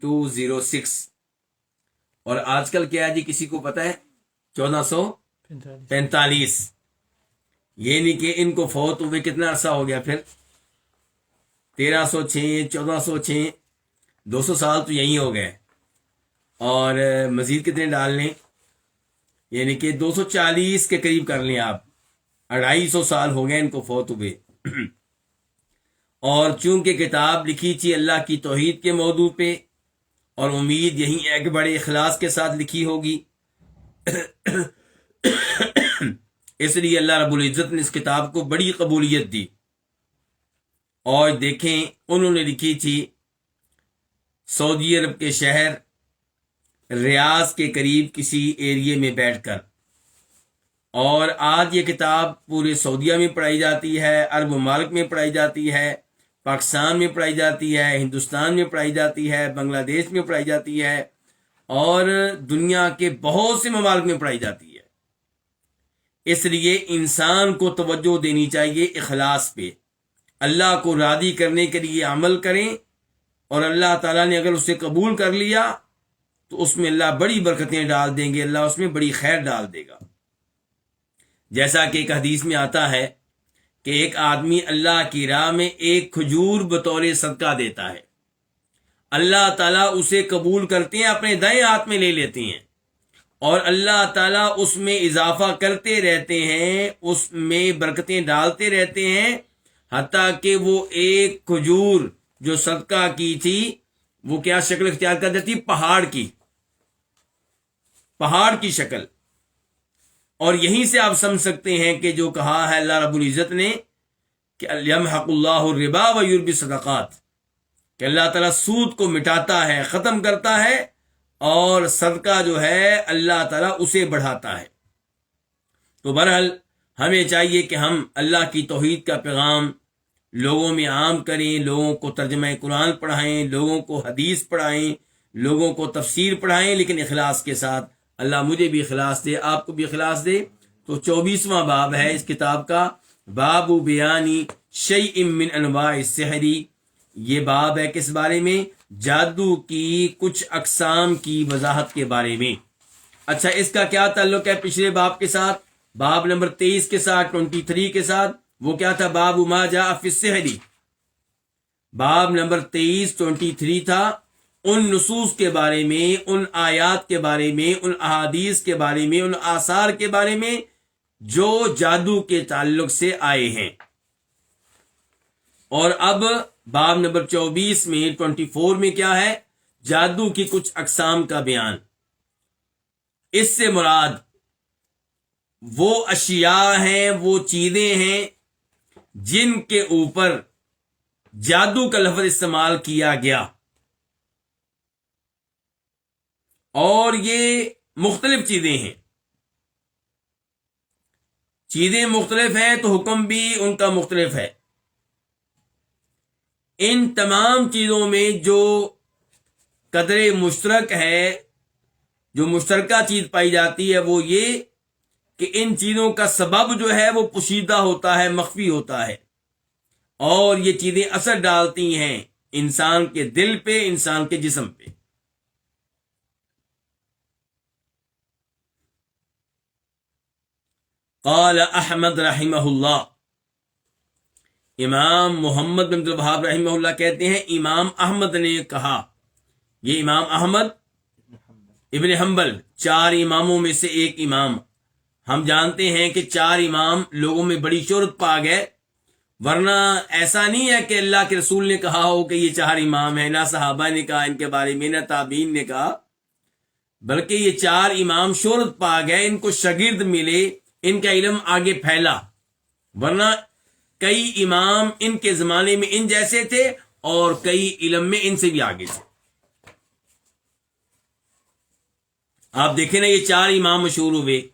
206 اور آج کل کیا ہے جی کسی کو پتہ ہے 1445 یعنی کہ ان کو فوت ہوئے کتنا عرصہ ہو گیا پھر 1306 1406 200 سال تو یہی ہو گئے اور مزید کتنے ڈال لیں یعنی کہ 240 کے قریب کر لیں آپ 250 سال ہو گئے ان کو فوت ہوئے اور چونکہ کتاب لکھی تھی اللہ کی توحید کے موضوع پہ اور امید یہی ہے کہ بڑے اخلاص کے ساتھ لکھی ہوگی اس لیے اللہ رب العزت نے اس کتاب کو بڑی قبولیت دی اور دیکھیں انہوں نے لکھی تھی سعودی عرب کے شہر ریاض کے قریب کسی ایریے میں بیٹھ کر اور آج یہ کتاب پورے سعودیہ میں پڑھائی جاتی ہے عرب ممالک میں پڑھائی جاتی ہے پاکستان میں پڑھائی جاتی ہے ہندوستان میں پڑھائی جاتی ہے بنگلہ دیش میں پڑھائی جاتی ہے اور دنیا کے بہت سے ممالک میں پڑھائی جاتی ہے اس لیے انسان کو توجہ دینی چاہیے اخلاص پہ اللہ کو راضی کرنے کے لیے عمل کریں اور اللہ تعالیٰ نے اگر اسے قبول کر لیا تو اس میں اللہ بڑی برکتیں ڈال دیں گے اللہ اس میں بڑی خیر ڈال دے گا جیسا کہ ایک حدیث میں آتا ہے کہ ایک آدمی اللہ کی راہ میں ایک کھجور بطور صدقہ دیتا ہے اللہ تعالیٰ اسے قبول کرتے ہیں اپنے دائیں ہاتھ میں لے لیتے ہیں اور اللہ تعالیٰ اس میں اضافہ کرتے رہتے ہیں اس میں برکتیں ڈالتے رہتے ہیں حتیٰ کہ وہ ایک کھجور جو صدقہ کی تھی وہ کیا شکل اختیار کر دیتی پہاڑ کی شکل اور یہیں سے آپ سمجھ سکتے ہیں کہ جو کہا ہے اللہ رب العزت نے کہ یمحق اللہ الربا ویربی الصدقات کہ اللہ تعالیٰ سود کو مٹاتا ہے ختم کرتا ہے اور صدقہ جو ہے اللہ تعالیٰ اسے بڑھاتا ہے تو بہرحال ہمیں چاہیے کہ ہم اللہ کی توحید کا پیغام لوگوں میں عام کریں لوگوں کو ترجمہ قرآن پڑھائیں لوگوں کو حدیث پڑھائیں لوگوں کو تفسیر پڑھائیں لیکن اخلاص کے ساتھ اللہ مجھے بھی اخلاص دے آپ کو بھی اخلاص دے تو 24واں باب ہے اس کتاب کا باب بیانی شیء من انواع السحر یہ باب ہے کس بارے میں جادو کی کچھ اقسام کی وضاحت کے بارے میں اچھا اس کا کیا تعلق ہے پچھلے باب کے ساتھ باب نمبر 23 کے ساتھ 23 کے ساتھ وہ کیا تھا باب ما جاء فی السحر باب نمبر 23 تھا ان نصوص کے بارے میں ان آیات کے بارے میں ان احادیث کے بارے میں ان آثار کے بارے میں جو جادو کے تعلق سے آئے ہیں اور اب باب نمبر 24 میں 24 میں کیا ہے جادو کی کچھ اقسام کا بیان اس سے مراد وہ اشیاء ہیں وہ چیزیں ہیں جن کے اوپر جادو کا لفظ استعمال کیا گیا اور یہ مختلف چیزیں ہیں چیزیں مختلف ہیں تو حکم بھی ان کا مختلف ہے ان تمام چیزوں میں جو قدر مشترک ہے جو مشترکہ چیز پائی جاتی ہے وہ یہ کہ ان چیزوں کا سبب جو ہے وہ پوشیدہ ہوتا ہے مخفی ہوتا ہے اور یہ چیزیں اثر ڈالتی ہیں انسان کے دل پہ انسان کے جسم پہ قال احمد رحمہ اللہ امام محمد بن عبد الوہاب رحمہ اللہ کہتے ہیں امام احمد نے کہا یہ امام احمد ابن حنبل 4 اماموں میں سے ایک امام ہم جانتے ہیں کہ 4 امام لوگوں میں بڑی شہرت پا گئے ورنہ ایسا نہیں ہے کہ اللہ کے رسول نے کہا ہو کہ یہ 4 امام ہیں نہ صحابہ نے کہا ان کے بارے میں نہ تابعین نے کہا بلکہ یہ 4 امام شہرت پا گئے ان کو شاگرد ملے ان کا علم آگے پھیلا ورنہ کئی امام ان کے زمانے میں ان جیسے تھے اور کئی علم میں ان سے بھی آگے تھے آپ دیکھیں نا یہ 4 امام مشہور ہوئے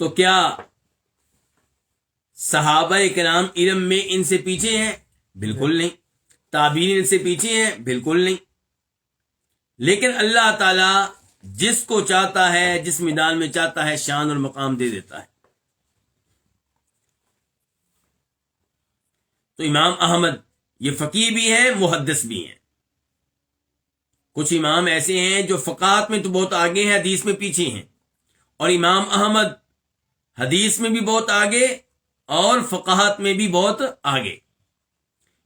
تو کیا صحابہ کرام علم میں ان سے پیچھے ہیں بالکل نہیں تابعین ان سے پیچھے ہیں بالکل نہیں لیکن اللہ تعالی جس کو چاہتا ہے جس میدان میں چاہتا ہے شان اور مقام دے دیتا ہے تو امام احمد یہ فقیہ بھی ہیں محدث بھی ہیں کچھ امام ایسے ہیں جو فقاہت میں تو بہت آگے ہیں، حدیث میں پیچھے ہیں، اور امام احمد حدیث میں بھی بہت آگے اور فقاہت میں بھی بہت آگے۔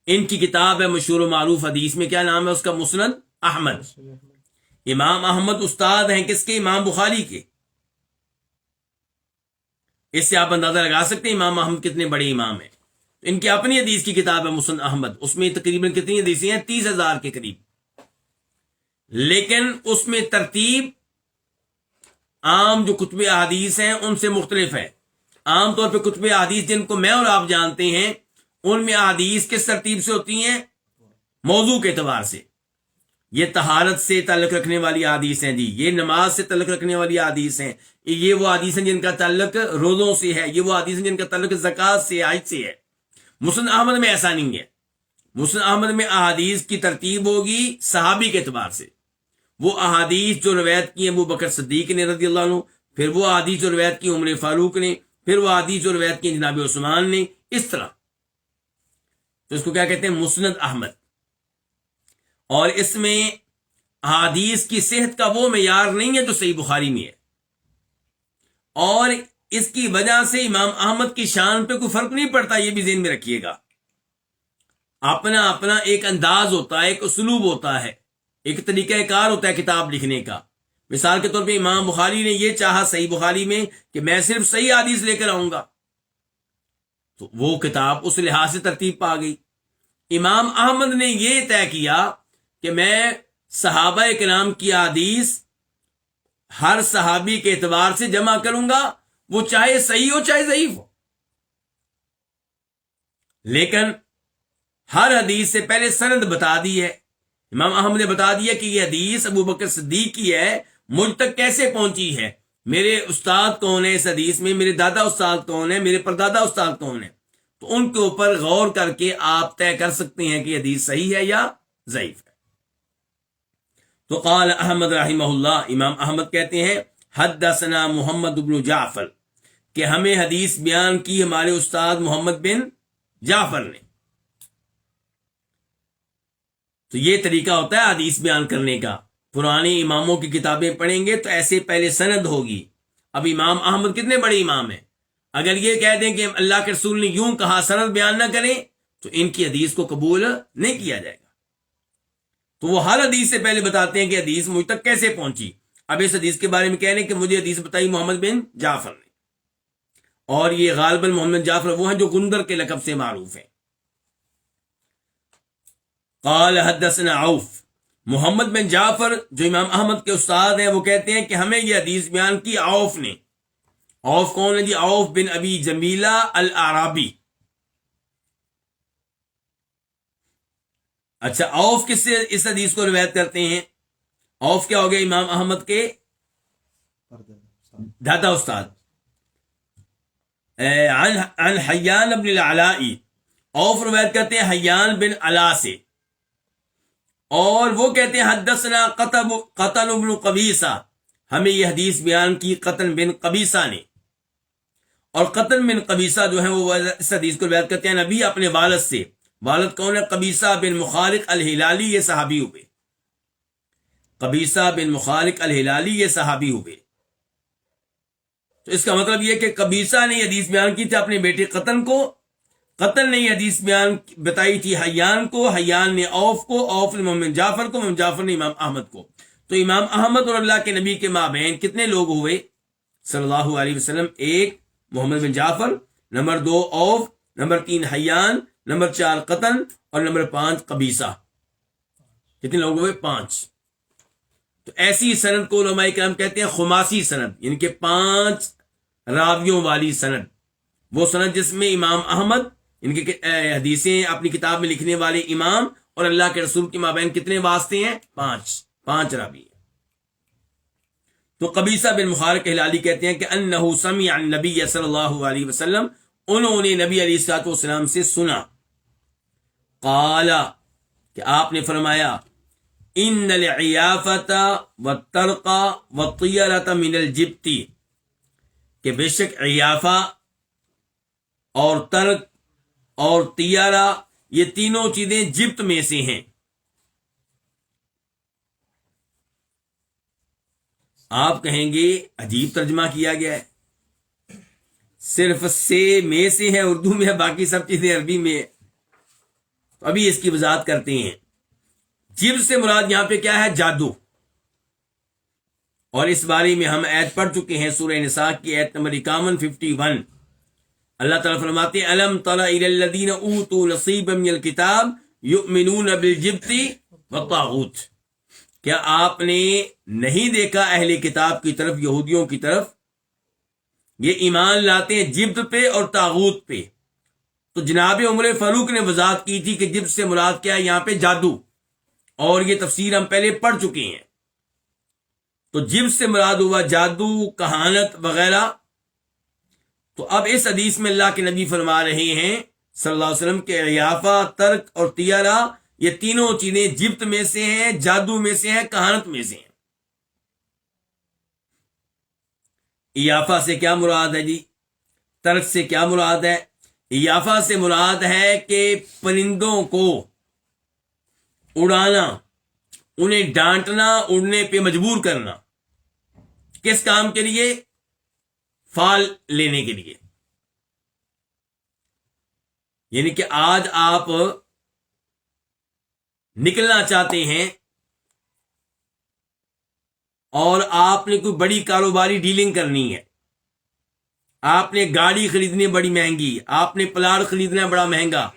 ان کی کتاب ہے مشہور و معروف حدیث میں، کیا نام ہے اس کا؟ مسند احمد۔ امام احمد استاد ہیں کس کے؟ امام بخاری کے۔ اس سے آپ اندازہ لگا سکتے ہیں امام احمد کتنے بڑے امام ہیں۔ ان کی اپنی حدیث کی کتاب ہے مسند احمد، اس میں تقریباً کتنی حدیثیں ہیں؟ 30,000 کے قریب، لیکن اس میں ترتیب عام جو کتب احادیث ہیں ان سے مختلف ہے۔ عام طور پہ کتب احادیث جن کو میں اور آپ جانتے ہیں، ان میں احادیث کس ترتیب سے ہوتی ہیں؟ موضوع کے اعتبار سے۔ یہ طہارت سے تعلق رکھنے والی احادیث ہیں جی، یہ نماز سے تعلق رکھنے والی احادیث ہیں، یہ وہ حدیث ہیں جن کا تعلق روزوں سے ہے، یہ وہ حدیث ہیں جن کا تعلق زکوٰۃ سے، حج سے ہے۔ مسند احمد میں ایسا نہیں ہے۔ مسند احمد میں احادیث کی ترتیب ہوگی صحابی کے اعتبار سے، وہ احادیث جو روایت کی ہیں ابو بکر صدیق نے رضی اللہ عنہ، پھر وہ احادیث جو روایت کی عمر فاروق نے، پھر وہ احادیث جو روایت کی جناب عثمان نے، اس طرح۔ تو اس کو کیا کہتے ہیں؟ مسند احمد۔ اور اس میں احادیث کی صحت کا وہ معیار نہیں ہے جو صحیح بخاری میں ہے، اور اس کی وجہ سے امام احمد کی شان پہ کوئی فرق نہیں پڑتا، یہ بھی ذہن میں رکھیے گا۔ اپنا اپنا ایک انداز ہوتا ہے، ایک اسلوب ہوتا ہے، ایک طریقہ کار ہوتا ہے کتاب لکھنے کا۔ مثال کے طور پہ امام بخاری نے یہ چاہا صحیح بخاری میں کہ میں صرف صحیح حدیث لے کر آؤں گا، تو وہ کتاب اس لحاظ سے ترتیب پا گئی۔ امام احمد نے یہ طے کیا کہ میں صحابہ کرام کی حدیث ہر صحابی کے اعتبار سے جمع کروں گا، وہ چاہے صحیح ہو چاہے ضعیف ہو، لیکن ہر حدیث سے پہلے سند بتا دی ہے۔ امام احمد نے بتا دیا کہ یہ حدیث ابو بکر صدیق کی ہے، مجھ تک کیسے پہنچی ہے، میرے استاد کون ہے اس حدیث میں، میرے دادا استاد کون ہے، میرے پردادا استاد کون ہے، تو ان کے اوپر غور کر کے آپ طے کر سکتے ہیں کہ حدیث صحیح ہے یا ضعیف ہے۔ تو قال احمد رحمہ اللہ، امام احمد کہتے ہیں حدثنا محمد بن جعفر، کہ ہمیں حدیث بیان کی ہمارے استاد محمد بن جعفر نے۔ تو یہ طریقہ ہوتا ہے حدیث بیان کرنے کا۔ پرانے اماموں کی کتابیں پڑھیں گے تو ایسے پہلے سند ہوگی۔ اب امام احمد کتنے بڑے امام ہیں، اگر یہ کہہ دیں کہ اللہ کے رسول نے یوں کہا، سند بیان نہ کریں، تو ان کی حدیث کو قبول نہیں کیا جائے گا۔ تو وہ ہر حدیث سے پہلے بتاتے ہیں کہ حدیث مجھ تک کیسے پہنچی۔ اب اس حدیث کے بارے میں کہہ رہے ہیں کہ مجھے حدیث بتائی محمد بن جعفر نے، اور یہ غالباً محمد بن جعفر وہ ہیں جو گندر کے لقب سے معروف ہیں۔ قال حدثنا عوف، محمد بن جعفر جو امام احمد کے استاد ہیں وہ کہتے ہیں کہ ہمیں یہ حدیث بیان کی عوف نے۔ عوف کون ہے جی؟ عوف بن ابی جمیلہ الاعرابی۔ اچھا، عوف کس سے اس حدیث کو روایت کرتے ہیں؟ عوف کیا ہو گیا؟ امام احمد کے دادا استاد۔ عن حیان بن العلائی، عوف روایت کرتے ہیں حیان بن علا سے، اور وہ کہتے ہیں حدثنا قطن بن قبیصہ، ہمیں یہ حدیث بیان کی قطن بن قبیصہ نے۔ اور قطن بن قبیصہ جو ہے وہ اس حدیث کو روایت کرتے ہیں نبی اپنے والد سے۔ والد کون ہے؟ قبیصہ بن مخارق الہلالی، یہ صحابی ہوئے۔ قبیصہ بن مخارق الہلالی یہ صحابی ہوئے۔ تو اس کا مطلب یہ کہ قبیصہ نے یہ حدیث بیان کی تھی اپنے بیٹے قطن کو، قطن نے یہ حدیث بیان بتائی تھی حیان کو، حیان نے عوف کو، عوف نے محمد جعفر کو، محمد جعفر نے امام احمد کو۔ تو امام احمد اور اللہ کے نبی کے مابین کتنے لوگ ہوئے صلی اللہ علیہ وسلم؟ ایک محمد بن جعفر، نمبر 2 عوف، نمبر 3 حیان، نمبر 4 قطن، اور نمبر 5 قبیصہ۔ کتنے لوگ ہوئے؟ 5۔ تو ایسی سند کو علماء کرام کہتے ہیں خماسی سند، یعنی کہ 5 راویوں والی سند۔ وہ سند جس میں امام احمد ان کی حدیثیں اپنی کتاب میں لکھنے والے امام اور اللہ کے رسول کے مابین کتنے واسطے ہیں؟ 5 راوی ہیں۔ تو قبیصہ بن مخارق ہلالی کہتے ہیں کہ انہ سمع عن نبی صلی اللہ علیہ وسلم، انہوں نے نبی علیہ الصلوۃ والسلام سے سنا، قال کہ آپ نے فرمایا ان العیافۃ والطرق والطیرۃ من الجبت، کہ بے شک عیافہ اور ترک اور طیارہ یہ تینوں چیزیں جبت میں سے ہیں۔ آپ کہیں گے عجیب ترجمہ کیا گیا ہے، صرف سے میں سے ہے اردو میں ہے، باقی سب چیزیں عربی میں ہے۔ تو ابھی اس کی وضاحت کرتے ہیں۔ جبت سے مراد یہاں پہ کیا ہے؟ جادو۔ اور اس بارے میں ہم آیت پڑھ چکے ہیں، سورہ نساء کی آیت نمبر 51 اللہ تعالیٰ فرماتے ہیں الم تر الی الذین اوتوا نصیبا من الکتاب یؤمنون بالجبت والطاغوت، کیا آپ نے نہیں دیکھا اہل کتاب کی طرف، یہودیوں کی طرف، یہ ایمان لاتے ہیں جبت پہ اور طاغوت پہ۔ تو جناب عمر فاروق نے وضاحت کی تھی کہ جبت سے مراد کیا ہے یہاں پہ؟ جادو، اور یہ تفسیر ہم پہلے پڑھ چکے ہیں۔ تو جبت سے مراد ہوا جادو، کہانت وغیرہ۔ تو اب اس حدیث میں اللہ کے نبی فرما رہے ہیں صلی اللہ علیہ وسلم کے عیافہ، ترک اور طیرہ، یہ تینوں چیزیں جبت میں سے ہیں، جادو میں سے ہیں، کہانت میں سے ہیں۔ عیافہ سے کیا مراد ہے جی؟ ترک سے کیا مراد ہے؟ عیافہ سے مراد ہے کہ پرندوں کو اڑانا، انہیں ڈانٹنا، اڑنے پہ مجبور کرنا۔ کس کام کے لیے؟ فال لینے کے لیے۔ یعنی کہ آج آپ نکلنا چاہتے ہیں اور آپ نے کوئی بڑی کاروباری ڈیلنگ کرنی ہے، آپ نے گاڑی خریدنی بڑی مہنگی، آپ نے پلاٹ خریدنا بڑا مہنگا،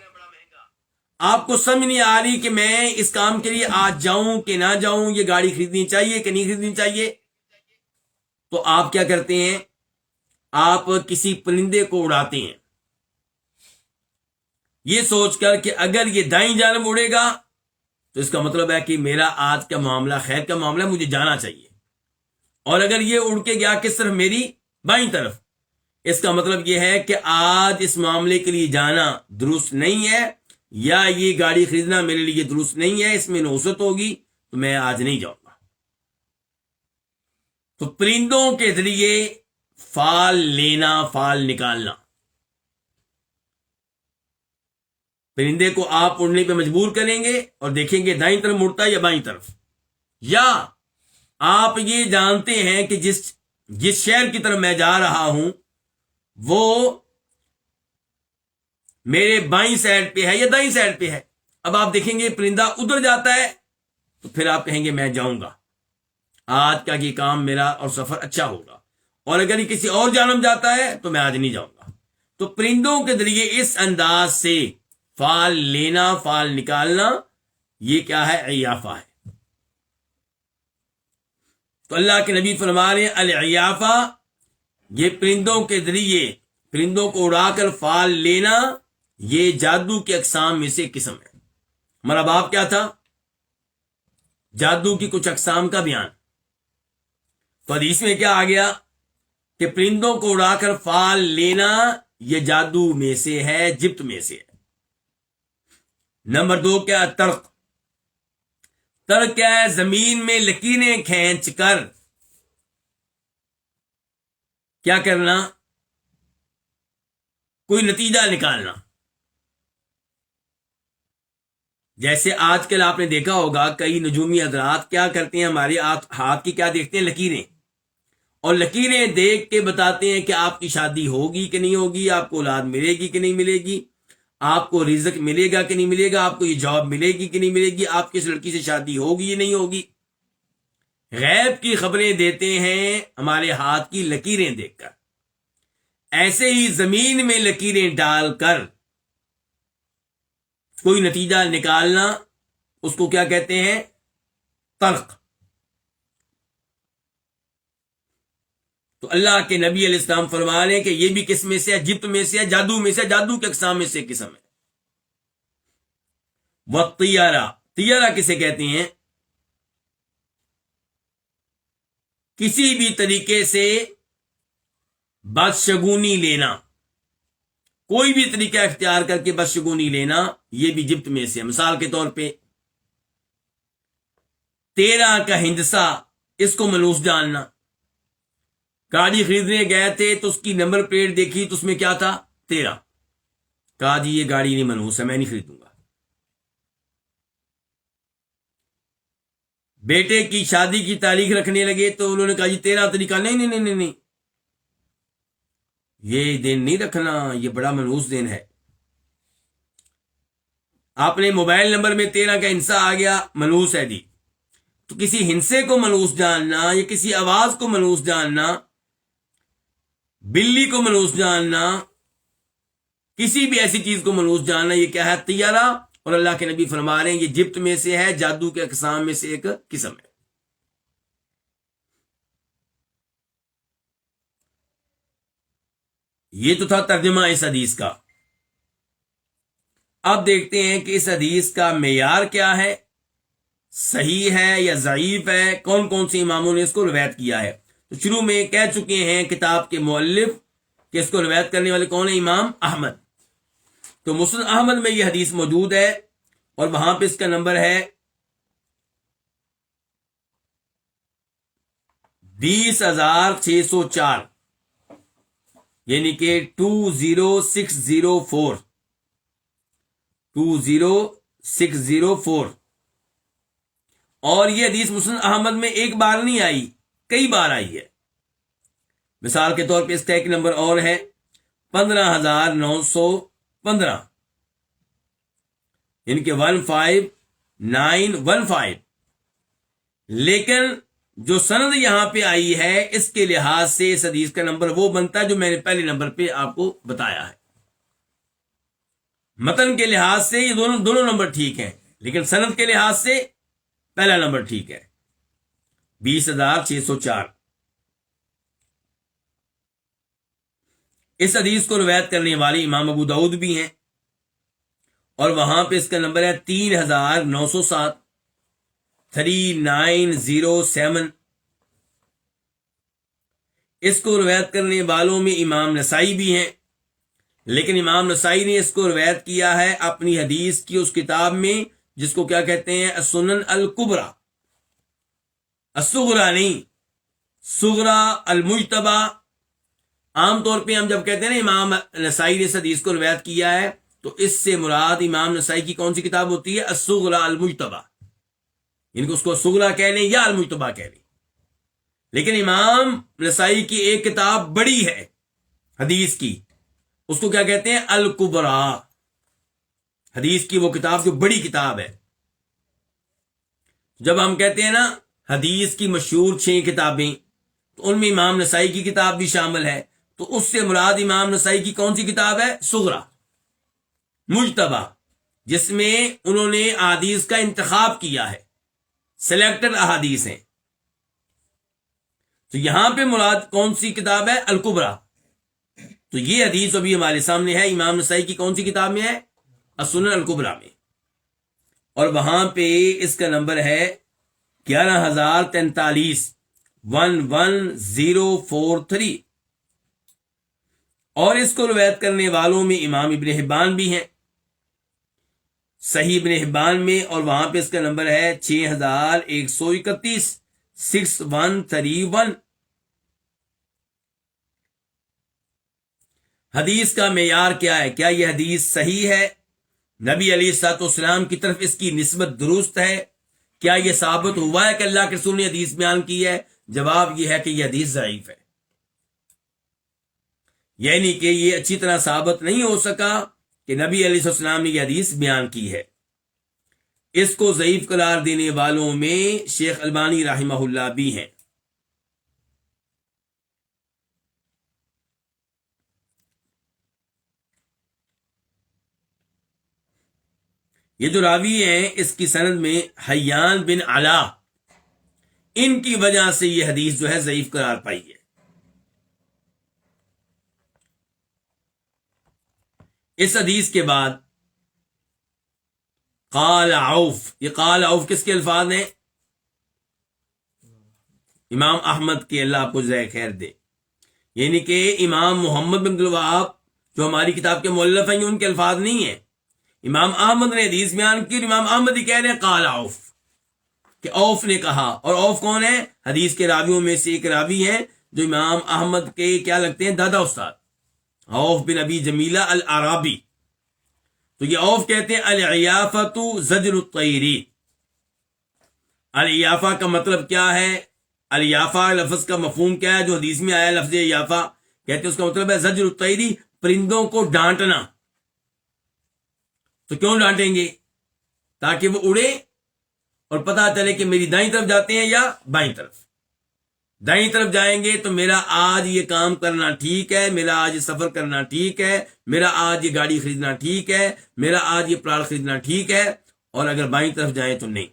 آپ کو سمجھ نہیں آ رہی کہ میں اس کام کے لیے آج جاؤں کہ نہ جاؤں، یہ گاڑی خریدنی چاہیے کہ نہیں خریدنی چاہیے۔ تو آپ کیا کرتے ہیں؟ آپ کسی پرندے کو اڑاتے ہیں، یہ سوچ کر کہ اگر یہ دائیں جانب اڑے گا تو اس کا مطلب ہے کہ میرا آج کا معاملہ خیر کا معاملہ ہے، مجھے جانا چاہیے۔ اور اگر یہ اڑ کے گیا کس طرف؟ میری بائیں طرف، اس کا مطلب یہ ہے کہ آج اس معاملے کے لیے جانا درست نہیں ہے، یا یہ گاڑی خریدنا میرے لیے درست نہیں ہے، اس میں نحوست ہوگی، تو میں آج نہیں جاؤں گا۔ تو پرندوں کے ذریعے فال لینا، فال نکالنا، پرندے کو آپ اڑنے پہ مجبور کریں گے اور دیکھیں گے دائیں طرف مڑتا ہے یا بائیں طرف، یا آپ یہ جانتے ہیں کہ جس شہر کی طرف میں جا رہا ہوں وہ میرے بائیں سائڈ پہ ہے یا دائیں سائڈ پہ ہے۔ اب آپ دیکھیں گے پرندہ ادھر جاتا ہے تو پھر آپ کہیں گے میں جاؤں گا، آج کا یہ کام میرا اور سفر اچھا ہوگا، اور اگر یہ کسی اور جانب جاتا ہے تو میں آج نہیں جاؤں گا۔ تو پرندوں کے ذریعے اس انداز سے فال لینا، فال نکالنا، یہ کیا ہے؟ عیافہ ہے۔ تو اللہ کے نبی فرما رہے ہیں العیافہ، یہ پرندوں کے ذریعے پرندوں کو اڑا کر فال لینا، یہ جادو کی اقسام میں سے قسم ہے۔ ہمارا باب کیا تھا؟ جادو کی کچھ اقسام کا بیان۔ تو حدیث میں کیا آ گیا کہ پرندوں کو اڑا کر فال لینا یہ جادو میں سے ہے، جبت میں سے ہے۔ نمبر 2 کیا؟ ترک۔ ترک کیا ہے؟ زمین میں لکیریں کھینچ کر کیا کرنا؟ کوئی نتیجہ نکالنا۔ جیسے آج کل آپ نے دیکھا ہوگا کئی نجومی حضرات کیا کرتے ہیں، ہمارے ہاتھ کی کیا دیکھتے ہیں؟ لکیریں، اور لکیریں دیکھ کے بتاتے ہیں کہ آپ کی شادی ہوگی کہ نہیں ہوگی، آپ کو اولاد ملے گی کہ نہیں ملے گی، آپ کو رزق ملے گا کہ نہیں ملے گا، آپ کو یہ جاب ملے گی کہ نہیں ملے گی، آپ کی اس لڑکی سے شادی ہوگی یا نہیں ہوگی۔ غیب کی خبریں دیتے ہیں ہمارے ہاتھ کی لکیریں دیکھ کر۔ ایسے ہی زمین میں لکیریں ڈال کر کوئی نتیجہ نکالنا، اس کو کیا کہتے ہیں؟ ترک۔ تو اللہ کے نبی علیہ السلام فرما رہے ہیں کہ یہ بھی کس میں سے ہے؟ جبت میں سے ہے، جادو میں سے، جادو کے اقسام میں سے قسم ہے۔ والطیارہ، طیارہ کسے کہتے ہیں؟ کسی بھی طریقے سے بدشگونی لینا، کوئی بھی طریقہ اختیار کر کے بدشگونی لینا، یہ بھی جبت میں سے۔ مثال کے طور پہ 13 کا ہندسہ، اس کو منحوس جاننا۔ گاڑی خریدنے گئے تھے تو اس کی نمبر پلیٹ دیکھی تو اس میں کیا تھا؟ 13۔ کہا جی یہ گاڑی نہیں منحوس ہے، میں نہیں خریدوں گا۔ بیٹے کی شادی کی تاریخ رکھنے لگے تو انہوں نے کہا جی 13 طریقہ، نہیں نہیں نہیں نہیں نہیں، یہ دن نہیں رکھنا، یہ بڑا منحوس دن ہے۔ آپ نے موبائل نمبر میں 13 کا ہنسا آ گیا، منحوس ہے جی۔ تو کسی ہنسے کو منحوس جاننا یا کسی آواز کو منحوس جاننا، بلی کو منحوس جاننا، کسی بھی ایسی چیز کو منحوس جاننا، یہ کیا ہے؟ طیارہ۔ اور اللہ کے نبی فرما رہے ہیں یہ جبت میں سے ہے، جادو کے اقسام میں سے ایک قسم ہے۔ یہ تو تھا ترجمہ اس حدیث کا۔ اب دیکھتے ہیں کہ اس حدیث کا معیار کیا ہے، صحیح ہے یا ضعیف ہے، کون کون سے اماموں نے اس کو روایت کیا ہے۔ تو شروع میں کہہ چکے ہیں کتاب کے مؤلف کہ اس کو روایت کرنے والے کون ہیں؟ امام احمد۔ تو مسند احمد میں یہ حدیث موجود ہے اور وہاں پہ اس کا نمبر ہے 20,604، یعنی کہ 20604 20604۔ اور یہ حدیث مسند احمد میں ایک بار نہیں آئی، کئی بار آئی ہے۔ مثال کے طور پہ اس کا ایک نمبر اور ہے 15,915، یعنی کہ 15915۔ لیکن جو سند یہاں پہ آئی ہے اس کے لحاظ سے اس حدیث کا نمبر وہ بنتا ہے جو میں نے پہلے نمبر پہ آپ کو بتایا ہے۔ متن کے لحاظ سے یہ دونوں نمبر ٹھیک ہیں، لیکن سند کے لحاظ سے پہلا نمبر ٹھیک ہے، 20,604۔ اس حدیث کو روایت کرنے والے امام ابو داؤد بھی ہیں اور وہاں پہ اس کا نمبر ہے 3,907، 3907۔ اس کو روایت کرنے والوں میں امام نسائی بھی ہیں، لیکن امام نسائی نے اس کو روایت کیا ہے اپنی حدیث کی اس کتاب میں جس کو کیا کہتے ہیں؟ السنن الکبریٰ، الصغریٰ نہیں، صغریٰ المجتبیٰ۔ عام طور پہ ہم جب کہتے ہیں نا امام نسائی نے اس حدیث کو روایت کیا ہے تو اس سے مراد امام نسائی کی کون سی کتاب ہوتی ہے؟ الصغریٰ المجتبیٰ، یعنی کہ اس کو صغریٰ کہہ لیں یا المجتبیٰ کہہ لیں۔ لیکن امام نسائی کی ایک کتاب بڑی ہے حدیث کی، اس کو کیا کہتے ہیں؟ الکبریٰ، حدیث کی وہ کتاب جو بڑی کتاب ہے۔ جب ہم کہتے ہیں نا حدیث کی مشہور 6 کتابیں تو ان میں امام نسائی کی کتاب بھی شامل ہے، تو اس سے مراد امام نسائی کی کون سی کتاب ہے؟ صغریٰ مجتبیٰ، جس میں انہوں نے احادیث کا انتخاب کیا ہے، سلیکٹڈ احادیث ہیں۔ تو یہاں پہ مراد کون سی کتاب ہے؟ الکبریٰ۔ تو یہ حدیث ابھی ہمارے سامنے ہے، امام نسائی کی کون سی کتاب میں ہے؟ السنن الکبریٰ میں، اور وہاں پہ اس کا نمبر ہے 11,043، 11043۔ اور اس کو روایت کرنے والوں میں امام ابن حبان بھی ہیں، صحیح ابن حبان میں، اور وہاں پہ اس کا نمبر ہے 6,131، 6131۔ حدیث کا معیار کیا ہے؟ کیا یہ حدیث صحیح ہے؟ نبی علیہ الصلوۃ والسلام کی طرف اس کی نسبت درست ہے؟ کیا یہ ثابت ہوا ہے کہ اللہ کے رسول نے حدیث بیان کی ہے؟ جواب یہ ہے کہ یہ حدیث ضعیف ہے، یعنی کہ یہ اچھی طرح ثابت نہیں ہو سکا کہ نبی علیہ السلام نے یہ حدیث بیان کی ہے۔ اس کو ضعیف قرار دینے والوں میں شیخ البانی رحمہ اللہ بھی ہیں۔ یہ جو راوی ہیں اس کی سند میں حیان بن علا، ان کی وجہ سے یہ حدیث جو ہے ضعیف قرار پائی ہے۔ اس حدیث کے بعد قال عوف، یہ قال عوف کس کے الفاظ ہیں؟ امام احمد کے، اللہ آپ کو جزائے خیر دے، یعنی کہ امام محمد بن عبد الوہاب جو ہماری کتاب کے مؤلف ہیں ان کے الفاظ نہیں ہیں۔ امام احمد نے حدیث بیان کی اور امام احمد ہی کہہ رہے ہیں قال عوف، کہ عوف نے کہا۔ اور عوف کون ہے؟ حدیث کے راویوں میں سے ایک راوی ہیں جو امام احمد کے کیا لگتے ہیں؟ دادا استاد، عوف بن ابی جمیلہ العرابی۔ تو یہ عوف کہتے ہیں العیافۃ زجر الطیر، الیافہ کا مطلب کیا ہے؟ الیافہ لفظ کا مفہوم کیا ہے جو حدیث میں آیا لفظ یافہ؟ کہتے ہیں اس کا مطلب ہے زجر الطیری، پرندوں کو ڈانٹنا۔ تو کیوں ڈانٹیں گے؟ تاکہ وہ اڑے اور پتہ چلے کہ میری دائیں طرف جاتے ہیں یا بائیں طرف۔ دائیں طرف جائیں گے تو میرا آج یہ کام کرنا ٹھیک ہے، میرا آج یہ سفر کرنا ٹھیک ہے، میرا آج یہ گاڑی خریدنا ٹھیک ہے، میرا آج یہ پلاٹ خریدنا ٹھیک ہے، اور اگر بائیں طرف جائیں تو نہیں۔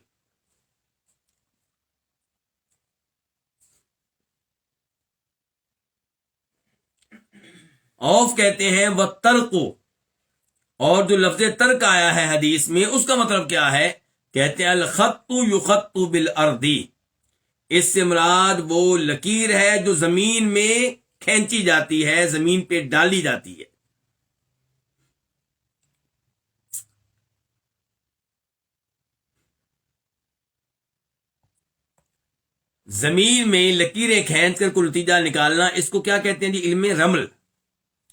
اوف کہتے ہیں وہ ترک، اور جو لفظ ترک آیا ہے حدیث میں اس کا مطلب کیا ہے؟ کہتے ہیں الخط یخط بالارض، اس سے مراد وہ لکیر ہے جو زمین میں کھینچی جاتی ہے، زمین پہ ڈالی جاتی ہے۔ زمین میں لکیریں کھینچ کر کوئی نتیجہ نکالنا، اس کو کیا کہتے ہیں جی؟ علم رمل۔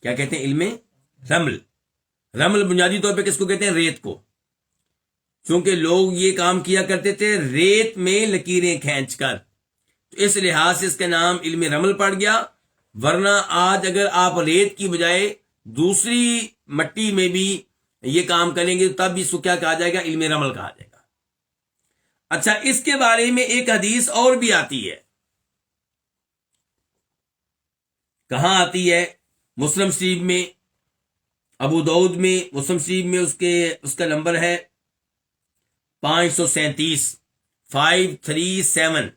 کیا کہتے ہیں؟ علم رمل۔ رمل بنیادی طور پہ کس کو کہتے ہیں؟ ریت کو، چونکہ لوگ یہ کام کیا کرتے تھے ریت میں لکیریں کھینچ کر، تو اس لحاظ سے اس کا نام علم رمل پڑ گیا۔ ورنہ آج اگر آپ ریت کی بجائے دوسری مٹی میں بھی یہ کام کریں گے تب بھی اس کو کیا کہا جائے گا؟ علم رمل کہا جائے گا۔ اچھا، اس کے بارے میں ایک حدیث اور بھی آتی ہے۔ کہاں آتی ہے؟ مسلم شریف میں، ابو داؤد میں، مسلم شریف میں اس کا نمبر ہے 537، 537،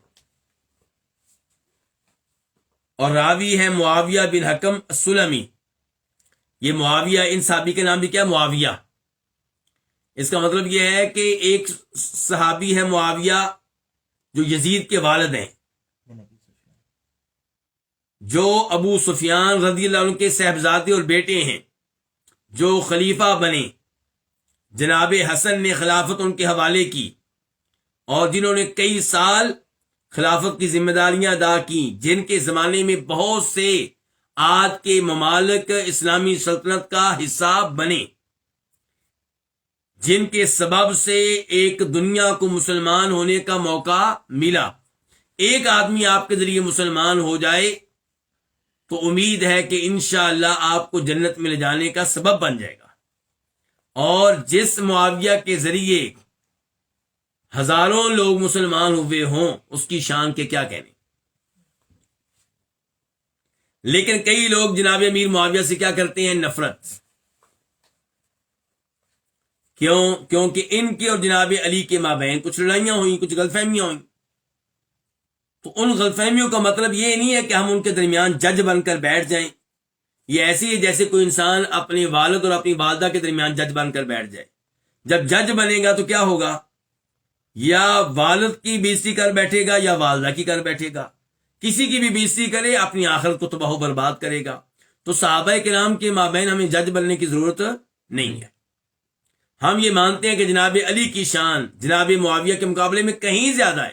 اور راوی ہے معاویہ بن حکم السلمی۔ یہ معاویہ، ان صحابی کا نام بھی کیا؟ معاویہ۔ اس کا مطلب یہ ہے کہ ایک صحابی ہے معاویہ جو یزید کے والد ہیں، جو ابو سفیان رضی اللہ عنہ کے صاحبزادے اور بیٹے ہیں، جو خلیفہ بنے۔ جناب حسن نے خلافت ان کے حوالے کی، اور جنہوں نے کئی سال خلافت کی ذمہ داریاں ادا کی، جن کے زمانے میں بہت سے آج کے ممالک اسلامی سلطنت کا حصہ بنے، جن کے سبب سے ایک دنیا کو مسلمان ہونے کا موقع ملا۔ ایک آدمی آپ کے ذریعے مسلمان ہو جائے تو امید ہے کہ انشاءاللہ آپ کو جنت میں لے جانے کا سبب بن جائے گا۔ اور جس معاویہ کے ذریعے ہزاروں لوگ مسلمان ہوئے ہوں، اس کی شان کے کیا کہنے۔ لیکن کئی لوگ جناب امیر معاویہ سے کیا کرتے ہیں؟ نفرت۔ کیونکہ ان کے اور جناب علی کے مابین کچھ لڑائیاں ہوئیں، کچھ غلط فہمیاں ہوئیں۔ تو ان غلط فہمیوں کا مطلب یہ نہیں ہے کہ ہم ان کے درمیان جج بن کر بیٹھ جائیں۔ یہ ایسی ہے جیسے کوئی انسان اپنے والد اور اپنی والدہ کے درمیان جج بن کر بیٹھ جائے۔ جب جج بنے گا تو کیا ہوگا؟ یا والد کی بےزتی کر بیٹھے گا یا والدہ کی کر بیٹھے گا۔ کسی کی بھی بےزتی کرے اپنی آخرت کو تباہ و برباد کرے گا۔ تو صحابہ کرام کے مابین ہمیں جج بننے کی ضرورت نہیں ہے۔ ہم یہ مانتے ہیں کہ جناب علی کی شان جناب معاویہ کے مقابلے میں کہیں زیادہ ہے،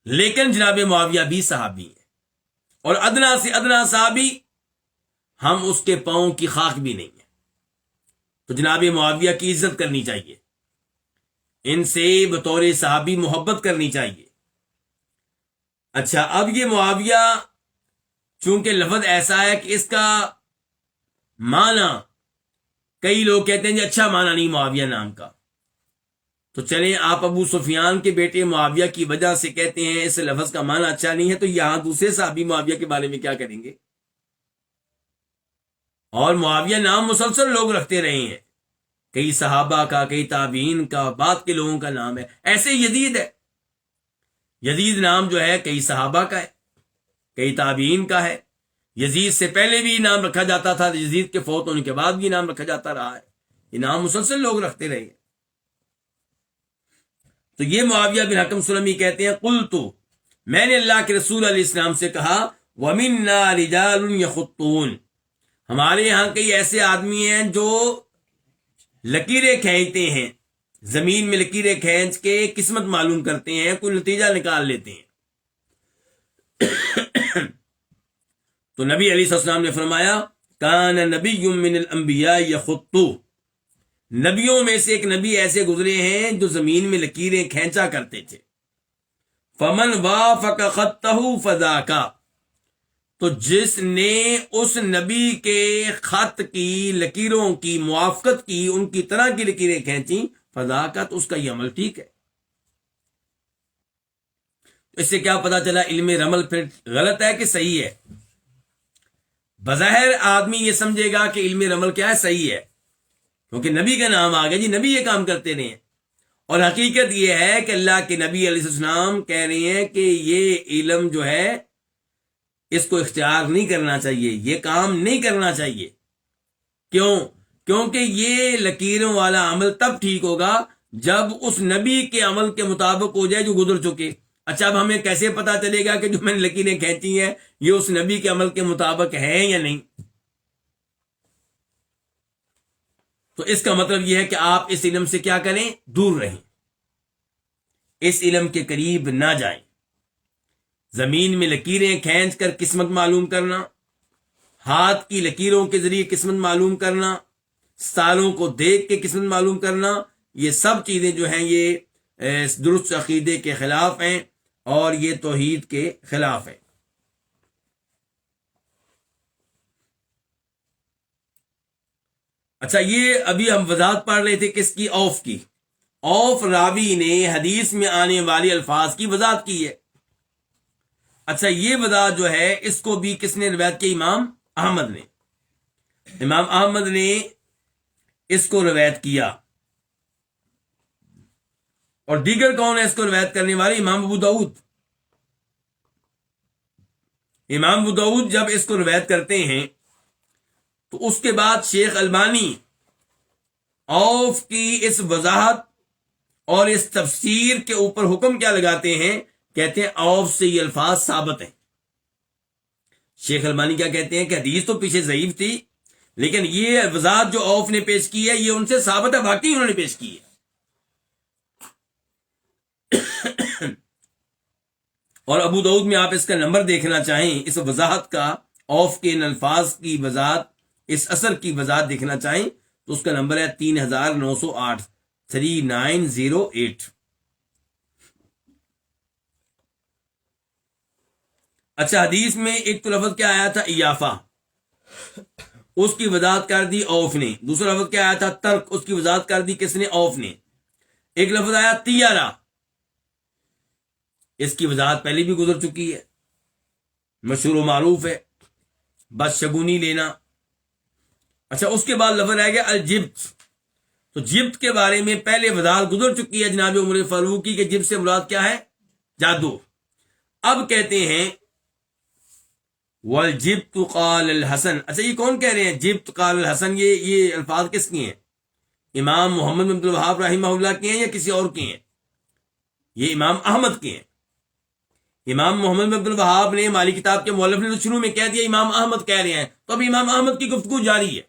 لیکن جناب معاویہ بھی صحابی ہیں، اور ادنا سے ادنا صحابی ہم اس کے پاؤں کی خاک بھی نہیں ہے۔ تو جناب معاویہ کی عزت کرنی چاہیے، ان سے بطور صحابی محبت کرنی چاہیے۔ اچھا، اب یہ معاویہ چونکہ لفظ ایسا ہے کہ اس کا معنی کئی لوگ کہتے ہیں جی اچھا معنی نہیں معاویہ نام کا، تو چلیں آپ ابو سفیان کے بیٹے معاویہ کی وجہ سے کہتے ہیں اس لفظ کا معنی اچھا نہیں ہے، تو یہاں دوسرے صحابی معاویہ کے بارے میں کیا کریں گے؟ اور معاویہ نام مسلسل لوگ رکھتے رہے ہیں، کئی صحابہ کا، کئی تابعین کا، بعد کے لوگوں کا نام ہے۔ ایسے یزید ہے، یزید نام جو ہے کئی صحابہ کا ہے، کئی تابعین کا ہے۔ یزید سے پہلے بھی نام رکھا جاتا تھا، یزید کے فوت ہونے کے بعد بھی نام رکھا جاتا رہا ہے۔ یہ نام مسلسل لوگ رکھتے رہے ہیں۔ تو یہ معاویہ بن حکم سلمی کہتے ہیں قلت، میں نے اللہ کے رسول علیہ السلام سے کہا وَمِنَّا رِجَالٌ يَخُطُّونَ، ہمارے ہاں کئی ایسے آدمی ہیں جو لکیریں کھینچتے ہیں، زمین میں لکیریں کھینچ کے قسمت معلوم کرتے ہیں، کوئی نتیجہ نکال لیتے ہیں۔ تو نبی علیہ السلام نے فرمایا کان نبی من الانبیاء یخط، نبیوں میں سے ایک نبی ایسے گزرے ہیں جو زمین میں لکیریں کھینچا کرتے تھے۔ فمن وافق خطہ فذاک، تو جس نے اس نبی کے خط کی لکیروں کی موافقت کی، ان کی طرح کی لکیریں کھینچیں، فذاک، تو اس کا یہ عمل ٹھیک ہے۔ اس سے کیا پتا چلا؟ علم رمل پھر غلط ہے کہ صحیح ہے؟ بظاہر آدمی یہ سمجھے گا کہ علم رمل کیا ہے، صحیح ہے، کیونکہ نبی کا نام آ گیا، جی نبی یہ کام کرتے رہے ہیں۔ اور حقیقت یہ ہے کہ اللہ کے نبی علیہ السلام کہہ رہے ہیں کہ یہ علم جو ہے اس کو اختیار نہیں کرنا چاہیے، یہ کام نہیں کرنا چاہیے۔ کیوں؟ کیونکہ یہ لکیروں والا عمل تب ٹھیک ہوگا جب اس نبی کے عمل کے مطابق ہو جائے جو گزر چکے۔ اچھا، اب ہمیں کیسے پتا چلے گا کہ جو میں نے لکیریں کھینچی ہیں یہ اس نبی کے عمل کے مطابق ہیں یا نہیں؟ تو اس کا مطلب یہ ہے کہ آپ اس علم سے کیا کریں؟ دور رہیں، اس علم کے قریب نہ جائیں۔ زمین میں لکیریں کھینچ کر قسمت معلوم کرنا، ہاتھ کی لکیروں کے ذریعے قسمت معلوم کرنا، ستاروں کو دیکھ کے قسمت معلوم کرنا، یہ سب چیزیں جو ہیں یہ درست عقیدے کے خلاف ہیں اور یہ توحید کے خلاف ہے۔ اچھا، یہ ابھی ہم وضاحت پڑھ رہے تھے کس کی؟ اوف کی۔ اوف راوی نے حدیث میں آنے والے الفاظ کی وضاحت کی ہے۔ اچھا، یہ وضاحت جو ہے اس کو بھی کس نے روایت کی؟ امام احمد نے۔ امام احمد نے اس کو روایت کیا، اور دیگر کون ہے اس کو روایت کرنے والے؟ امام ابو داؤد۔ امام ابو داؤد جب اس کو روایت کرتے ہیں تو اس کے بعد شیخ البانی اوف کی اس وضاحت اور اس تفسیر کے اوپر حکم کیا لگاتے ہیں؟ کہتے ہیں اوف سے یہ الفاظ ثابت ہیں۔ شیخ البانی کیا کہتے ہیں کہ حدیث تو پیچھے ضعیف تھی، لیکن یہ وضاحت جو اوف نے پیش کی ہے یہ ان سے ثابت ہے، باقی انہوں نے پیش کی ہے۔ اور ابو داؤد میں آپ اس کا نمبر دیکھنا چاہیں، اس وضاحت کا، اوف کے ان الفاظ کی وضاحت، اس اثر کی وضاحت دیکھنا چاہیں تو اس کا نمبر ہے 3908، 3908۔ اچھا، حدیث میں ایک تو لفظ کیا آیا تھا؟ ایافہ، اس کی وضاحت کر دی اوف نے۔ دوسرا لفظ کیا آیا تھا؟ ترک، اس کی وضاحت کر دی کس نے؟ اوف نے۔ ایک لفظ آیا تیارہ، اس کی وضاحت پہلے بھی گزر چکی ہے، مشہور و معروف ہے، بس شگونی لینا۔ اچھا، اس کے بعد لفظ رہ گیا الجبت، تو جبت کے بارے میں پہلے وضاحت گزر چکی ہے جناب عمر فاروقی کہ جبت سے مراد کیا ہے؟ جادو۔ اب کہتے ہیں والجبت قال الحسن۔ اچھا، یہ کون کہہ رہے ہیں جبت قال الحسن؟ یہ الفاظ کس کی ہیں؟ امام محمد بن عبد الوہاب رحمہ اللہ کے ہیں یا کسی اور کے ہیں؟ یہ امام احمد کے ہیں۔ امام محمد بن عبد الوہاب نے، مالی کتاب کے مؤلف نے تو شروع میں کہہ دیا امام احمد کہہ رہے ہیں، تو اب امام احمد کی گفتگو جاری ہے۔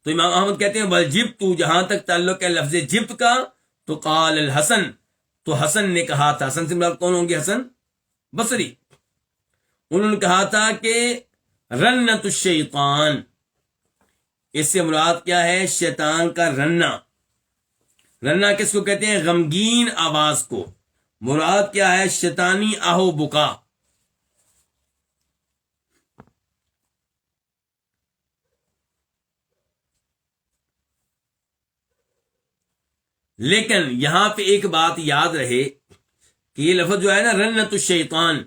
تو امام احمد کہتے ہیں والجبت، جہاں تک تعلق ہے لفظ جبت کا، تو قال الحسن، تو حسن نے کہا تھا۔ حسن سے مراد کون ہوں گے؟ حسن بصری۔ انہوں نے کہا تھا کہ رنت الشیطان، اس سے مراد کیا ہے؟ شیطان کا رننا۔ رننا کس کو کہتے ہیں؟ غمگین آواز کو۔ مراد کیا ہے؟ شیطانی آہو بکا۔ لیکن یہاں پہ ایک بات یاد رہے کہ یہ لفظ جو ہے نا رنت الشیطان،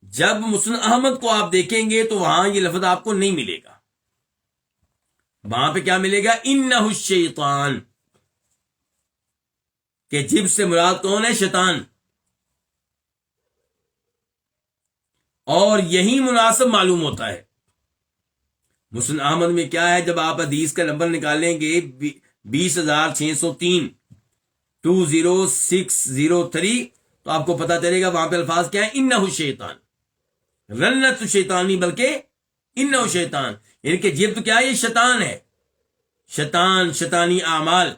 جب مسند احمد کو آپ دیکھیں گے تو وہاں یہ لفظ آپ کو نہیں ملے گا۔ وہاں پہ کیا ملے گا؟ انہ الشیطان، کہ جب سے مراد کون ہے؟ شیطان۔ اور یہی مناسب معلوم ہوتا ہے۔ مسند احمد میں کیا ہے؟ جب آپ حدیث کا نمبر نکالیں گے 20603، 20603، تو آپ کو پتا چلے گا وہاں پہ الفاظ کیا ہے؟ انہ الشیطان، رنت الشیطان نہیں بلکہ انہ الشیطان، یعنی کہ جبت کیا ہے؟ یہ شیطان ہے، شیطان، شیطانی اعمال۔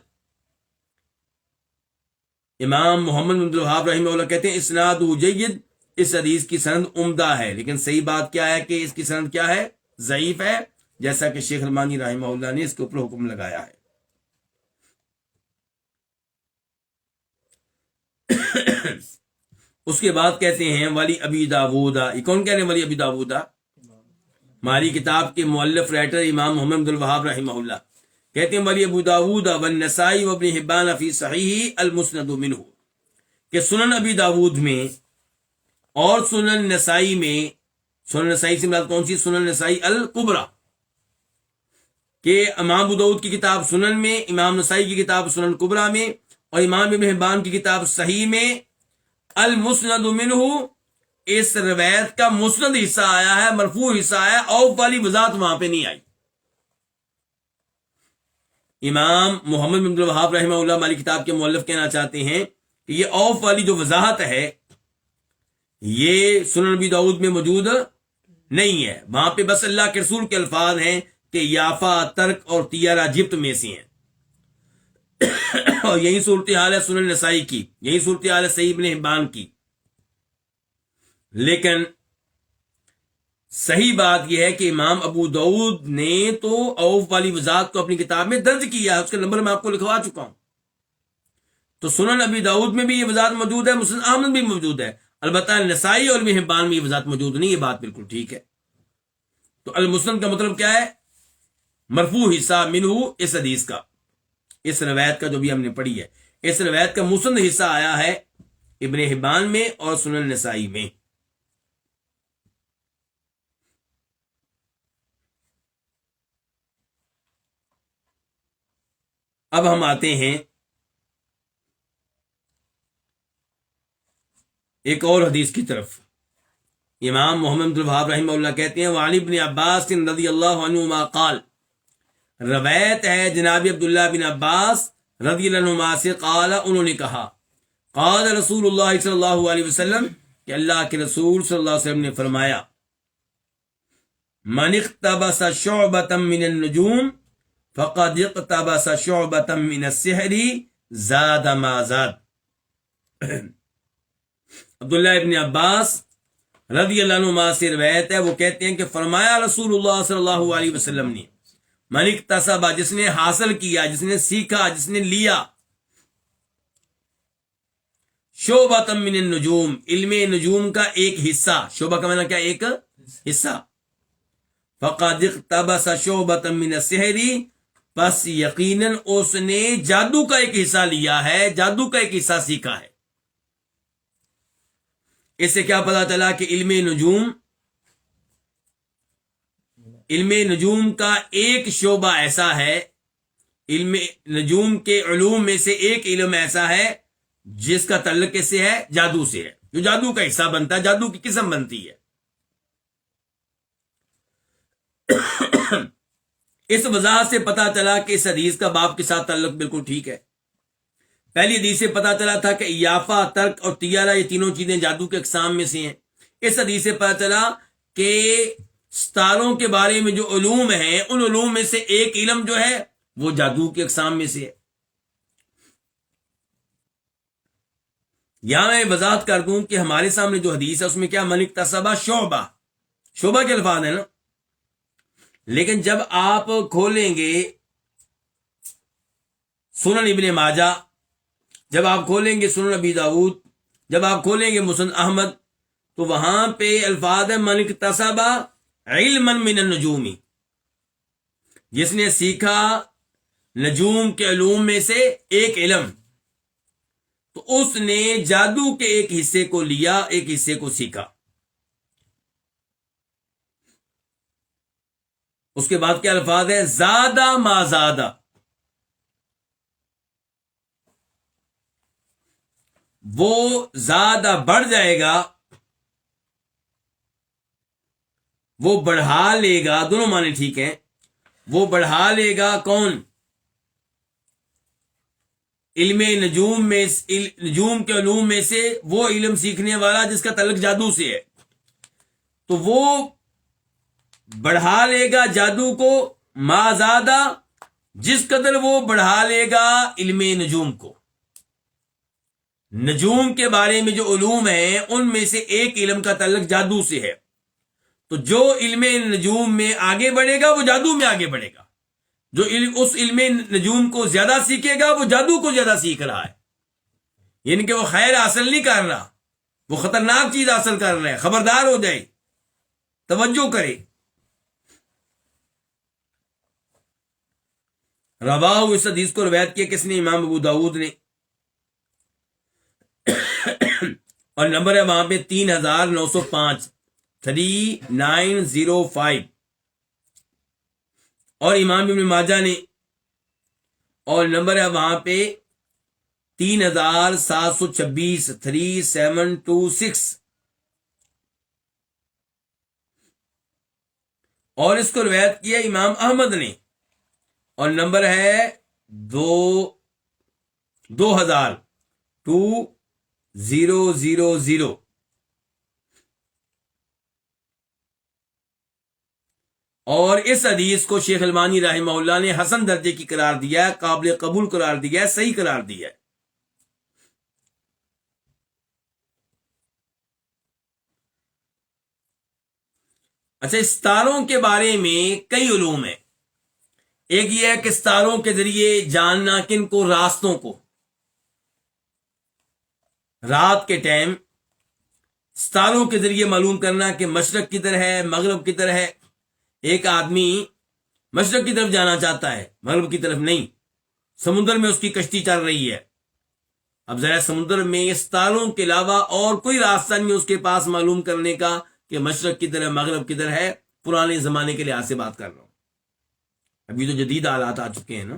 امام محمد بن عبد الوہاب رحمہ اللہ کہتے ہیں اسناد جید، اس حدیث کی سند عمدہ ہے، لیکن صحیح بات کیا ہے کہ اس کی سند کیا ہے؟ ضعیف ہے، جیسا کہ شیخ البانی رحمہ اللہ نے اس کے اوپر حکم لگایا ہے۔ اس کے بعد کہتے ہیں ولی ابی داود، یہ کون کہہ رہے ہیں ولی ابی داود؟ ہماری کتاب کے مؤلف رائٹر امام محمد بن الوہاب رحمہ اللہ کہتے ہیں ولی ابو داود والنسائی وابن حبان فی صحیح المسند منہ، کہ سنن ابی داود میں اور سنن نسائی میں، سنن نسائی سے مراد کون سی؟ سنن نسائی الکبریٰ، کہ امام ابو داود کی کتاب سنن میں، امام نسائی کی کتاب سنن کبریٰ میں، اور امام ابن حبان کی کتاب صحیح میں المسند منہ، اس روایت کا مسند حصہ آیا ہے، مرفوع حصہ آیا ہے، اوف والی وضاحت وہاں پہ نہیں آئی۔ امام محمد بن عبد الوہاب رحمہ اللہ ہماری کتاب کے مؤلف کہنا چاہتے ہیں کہ یہ اوف والی جو وضاحت ہے یہ سنن نبی داؤد میں موجود نہیں ہے، وہاں پہ بس اللہ کے رسول کے الفاظ ہیں کہ یافا، ترک اور تیارہ جبت میں سے ہیں، اور یہی صورتحال ہے سنن نسائی کی، یہی صورتحال ہے صحیح ابن حبان کی۔ لیکن صحیح بات یہ ہے کہ امام ابو داؤد نے تو اوف والی وضاحت کو اپنی کتاب میں درج کیا ہے، اس کا نمبر میں آپ کو لکھوا چکا ہوں۔ تو سنن ابی داؤد میں بھی یہ وضاحت موجود ہے، مسند احمد بھی موجود ہے، البتہ نسائی اور ابن حبان میں یہ وضاحت موجود نہیں، یہ بات بالکل ٹھیک ہے۔ تو المسند کا مطلب کیا ہے؟ مرفوع حصہ منہ، اس حدیث کا، اس روایت کا جو بھی ہم نے پڑھی ہے، اس روایت کا مسند حصہ آیا ہے ابن حبان میں اور سنن نسائی میں۔ اب ہم آتے ہیں ایک اور حدیث کی طرف۔ امام محمد بن الوہاب رحمہ اللہ کہتے ہیں وعن ابن عباس رضی اللہ عنہما قال، روایت ہے جناب عبداللہ بن عباس رضی اللہ عنہما سے، قال، انہوں نے کہا، قال رسول اللہ صلی اللہ علیہ وسلم، کہ اللہ کے رسول صلی اللہ علیہ وسلم نے فرمایا، من اقتبس شعبۃ من النجوم فقد اقتبس شعبۃ من السحر زاد ما زاد۔ عبداللہ ابن عباس رضی اللہ عنہما سے روایت ہے، وہ کہتے ہیں کہ فرمایا رسول اللہ صلی اللہ علیہ وسلم نے، من اکتسب، جس نے حاصل کیا، جس نے سیکھا، جس نے لیا، شعبۃ من النجوم، علم نجوم کا ایک حصہ، شعبہ کا معنی کیا؟ ایک حصہ، فقد اقتبس شعبۃ من السحر، پس یقیناً اس نے جادو کا ایک حصہ لیا ہے، جادو کا ایک حصہ سیکھا ہے۔ اس سے کیا پتا چلا کہ علم نجوم کا ایک شعبہ ایسا ہے، علم نجوم کے علوم میں سے ایک علم ایسا ہے جس کا تعلق کس سے ہے؟ جادو سے ہے، جو جادو کا حصہ بنتا ہے، جادو کی قسم بنتی ہے۔ اس وضاحت سے پتا چلا کہ اس حدیث کا باب کے ساتھ تعلق بالکل ٹھیک ہے۔ پہلی حدیث سے پتا چلا تھا کہ یافا، ترک اور تیارہ، یہ تینوں چیزیں جادو کے اقسام میں سے ہیں۔ اس حدیث سے پتا چلا کہ ستاروں کے بارے میں جو علوم ہیں، ان علوم میں سے ایک علم جو ہے وہ جادو کے اقسام میں سے ہے۔ یہاں میں وضاحت کر دوں کہ ہمارے سامنے جو حدیث ہے اس میں کیا؟ من اکتسب شعبہ، شعبہ کے الفاظ ہیں نا، لیکن جب آپ کھولیں گے سنن ابن ماجہ، جب آپ کھولیں گے سنن ابی داؤد، جب آپ کھولیں گے مسند احمد، تو وہاں پہ الفاظ ہے من اکتسب علما من النجوم، جس نے سیکھا نجوم کے علوم میں سے ایک علم، تو اس نے جادو کے ایک حصے کو لیا، ایک حصے کو سیکھا۔ اس کے بعد کیا الفاظ ہے؟ زادہ ما زادہ، وہ زیادہ بڑھ جائے گا، وہ بڑھا لے گا، دونوں معنی ٹھیک ہیں، وہ بڑھا لے گا کون؟ علم نجوم میں، نجوم کے علوم میں سے وہ علم سیکھنے والا جس کا تعلق جادو سے ہے، تو وہ بڑھا لے گا جادو کو، ما زادہ، جس قدر وہ بڑھا لے گا علم نجوم کو۔ نجوم کے بارے میں جو علوم ہیں ان میں سے ایک علم کا تعلق جادو سے ہے، تو جو علم نجوم میں آگے بڑھے گا وہ جادو میں آگے بڑھے گا، جو اس علم نجوم کو زیادہ سیکھے گا وہ جادو کو زیادہ سیکھ رہا ہے۔ یعنی کہ وہ خیر حاصل نہیں کر رہا، وہ خطرناک چیز حاصل کر رہا ہے، خبردار ہو جائے، توجہ کرے۔ رواہ، اس حدیث کو روایت کیا کس نے؟ امام ابو داؤد نے، اور نمبر ہے وہاں پہ 3905، 3905، اور امام ابن ماجہ نے، اور نمبر ہے وہاں پہ 3726، 3726، اور اس کو روایت کیا امام احمد نے، اور نمبر ہے 2000، اور اس حدیث کو شیخ البانی رحمہ اللہ نے حسن درجے کی قرار دیا ہے، قابل قبول قرار دیا ہے، صحیح قرار دیا ہے۔ اچھا، ستاروں کے بارے میں کئی علوم ہیں۔ ایک یہ ہے کہ ستاروں کے ذریعے جاننا کن کو؟ راستوں کو۔ رات کے ٹائم ستاروں کے ذریعے معلوم کرنا کہ مشرق کدھر ہے، مغرب کدھر ہے۔ ایک آدمی مشرق کی طرف جانا چاہتا ہے، مغرب کی طرف نہیں، سمندر میں اس کی کشتی چل رہی ہے۔ اب ذرا سمندر میں ستاروں کے علاوہ اور کوئی راستہ نہیں اس کے پاس معلوم کرنے کا کہ مشرق کدھر ہے، مغرب کدھر ہے۔ پرانے زمانے کے لحاظ سے بات کر رہا ہوں، ابھی تو جدید حالات آ چکے ہیں نا۔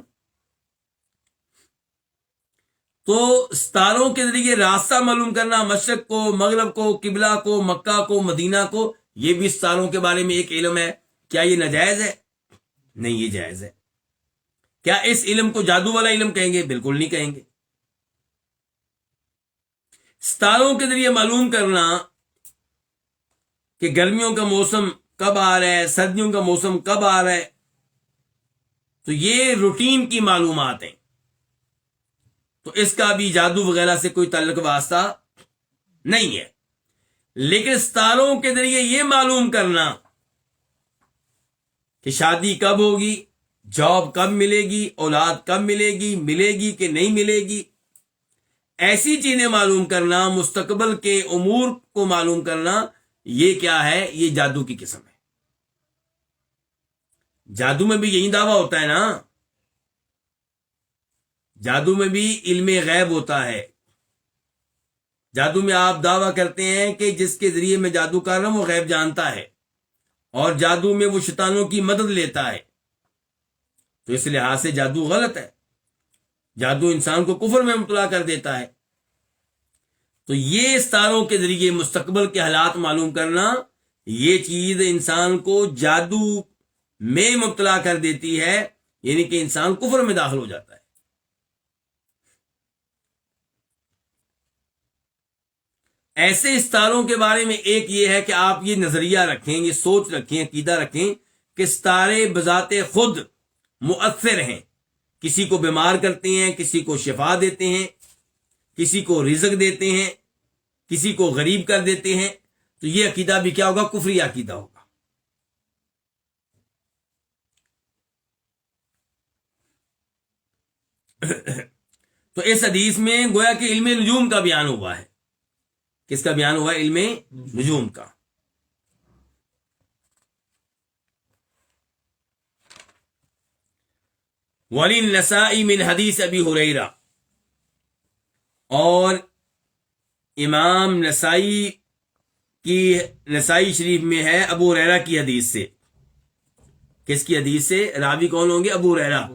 تو ستاروں کے ذریعے راستہ معلوم کرنا، مشرق کو، مغرب کو، قبلہ کو، مکہ کو، مدینہ کو، یہ بھی ستاروں کے بارے میں ایک علم ہے۔ کیا یہ ناجائز ہے؟ نہیں، یہ جائز ہے۔ کیا اس علم کو جادو والا علم کہیں گے؟ بالکل نہیں کہیں گے۔ ستاروں کے ذریعے معلوم کرنا کہ گرمیوں کا موسم کب آ رہا ہے، سردیوں کا موسم کب آ رہا ہے، تو یہ روٹین کی معلومات ہیں، تو اس کا بھی جادو وغیرہ سے کوئی تعلق واسطہ نہیں ہے۔ لیکن ستاروں کے ذریعے یہ معلوم کرنا کہ شادی کب ہوگی، جاب کب ملے گی، اولاد کب ملے گی کہ نہیں ملے گی، ایسی چیزیں معلوم کرنا، مستقبل کے امور کو معلوم کرنا، یہ کیا ہے؟ یہ جادو کی قسم ہے۔ جادو میں بھی یہی دعویٰ ہوتا ہے نا، جادو میں بھی علم غیب ہوتا ہے۔ جادو میں آپ دعویٰ کرتے ہیں کہ جس کے ذریعے میں جادو کر رہا ہوں وہ غیب جانتا ہے، اور جادو میں وہ شیطانوں کی مدد لیتا ہے، تو اس لحاظ سے جادو غلط ہے۔ جادو انسان کو کفر میں مبتلا کر دیتا ہے۔ تو یہ ستاروں کے ذریعے مستقبل کے حالات معلوم کرنا، یہ چیز انسان کو جادو میں مبتلا کر دیتی ہے، یعنی کہ انسان کفر میں داخل ہو جاتا ہے۔ ایسے ستاروں کے بارے میں ایک یہ ہے کہ آپ یہ نظریہ رکھیں، یہ سوچ رکھیں، عقیدہ رکھیں کہ ستارے بذات خود مؤثر ہیں، کسی کو بیمار کرتے ہیں، کسی کو شفا دیتے ہیں، کسی کو رزق دیتے ہیں، کسی کو غریب کر دیتے ہیں، تو یہ عقیدہ بھی کیا ہوگا؟ کفری عقیدہ ہوگا۔ تو اس حدیث میں گویا کہ علم نجوم کا بیان ہوا ہے۔ کس کا بیان ہوا ہے؟ علم نجوم کا۔ وَلِلنَّسَائِي من حدیث ابی ہریرہ، اور امام نسائی شریف میں ہے ابو ہریرہ کی حدیث سے۔ کس کی حدیث سے؟ راوی کون ہوں گے؟ ابو ہریرہ،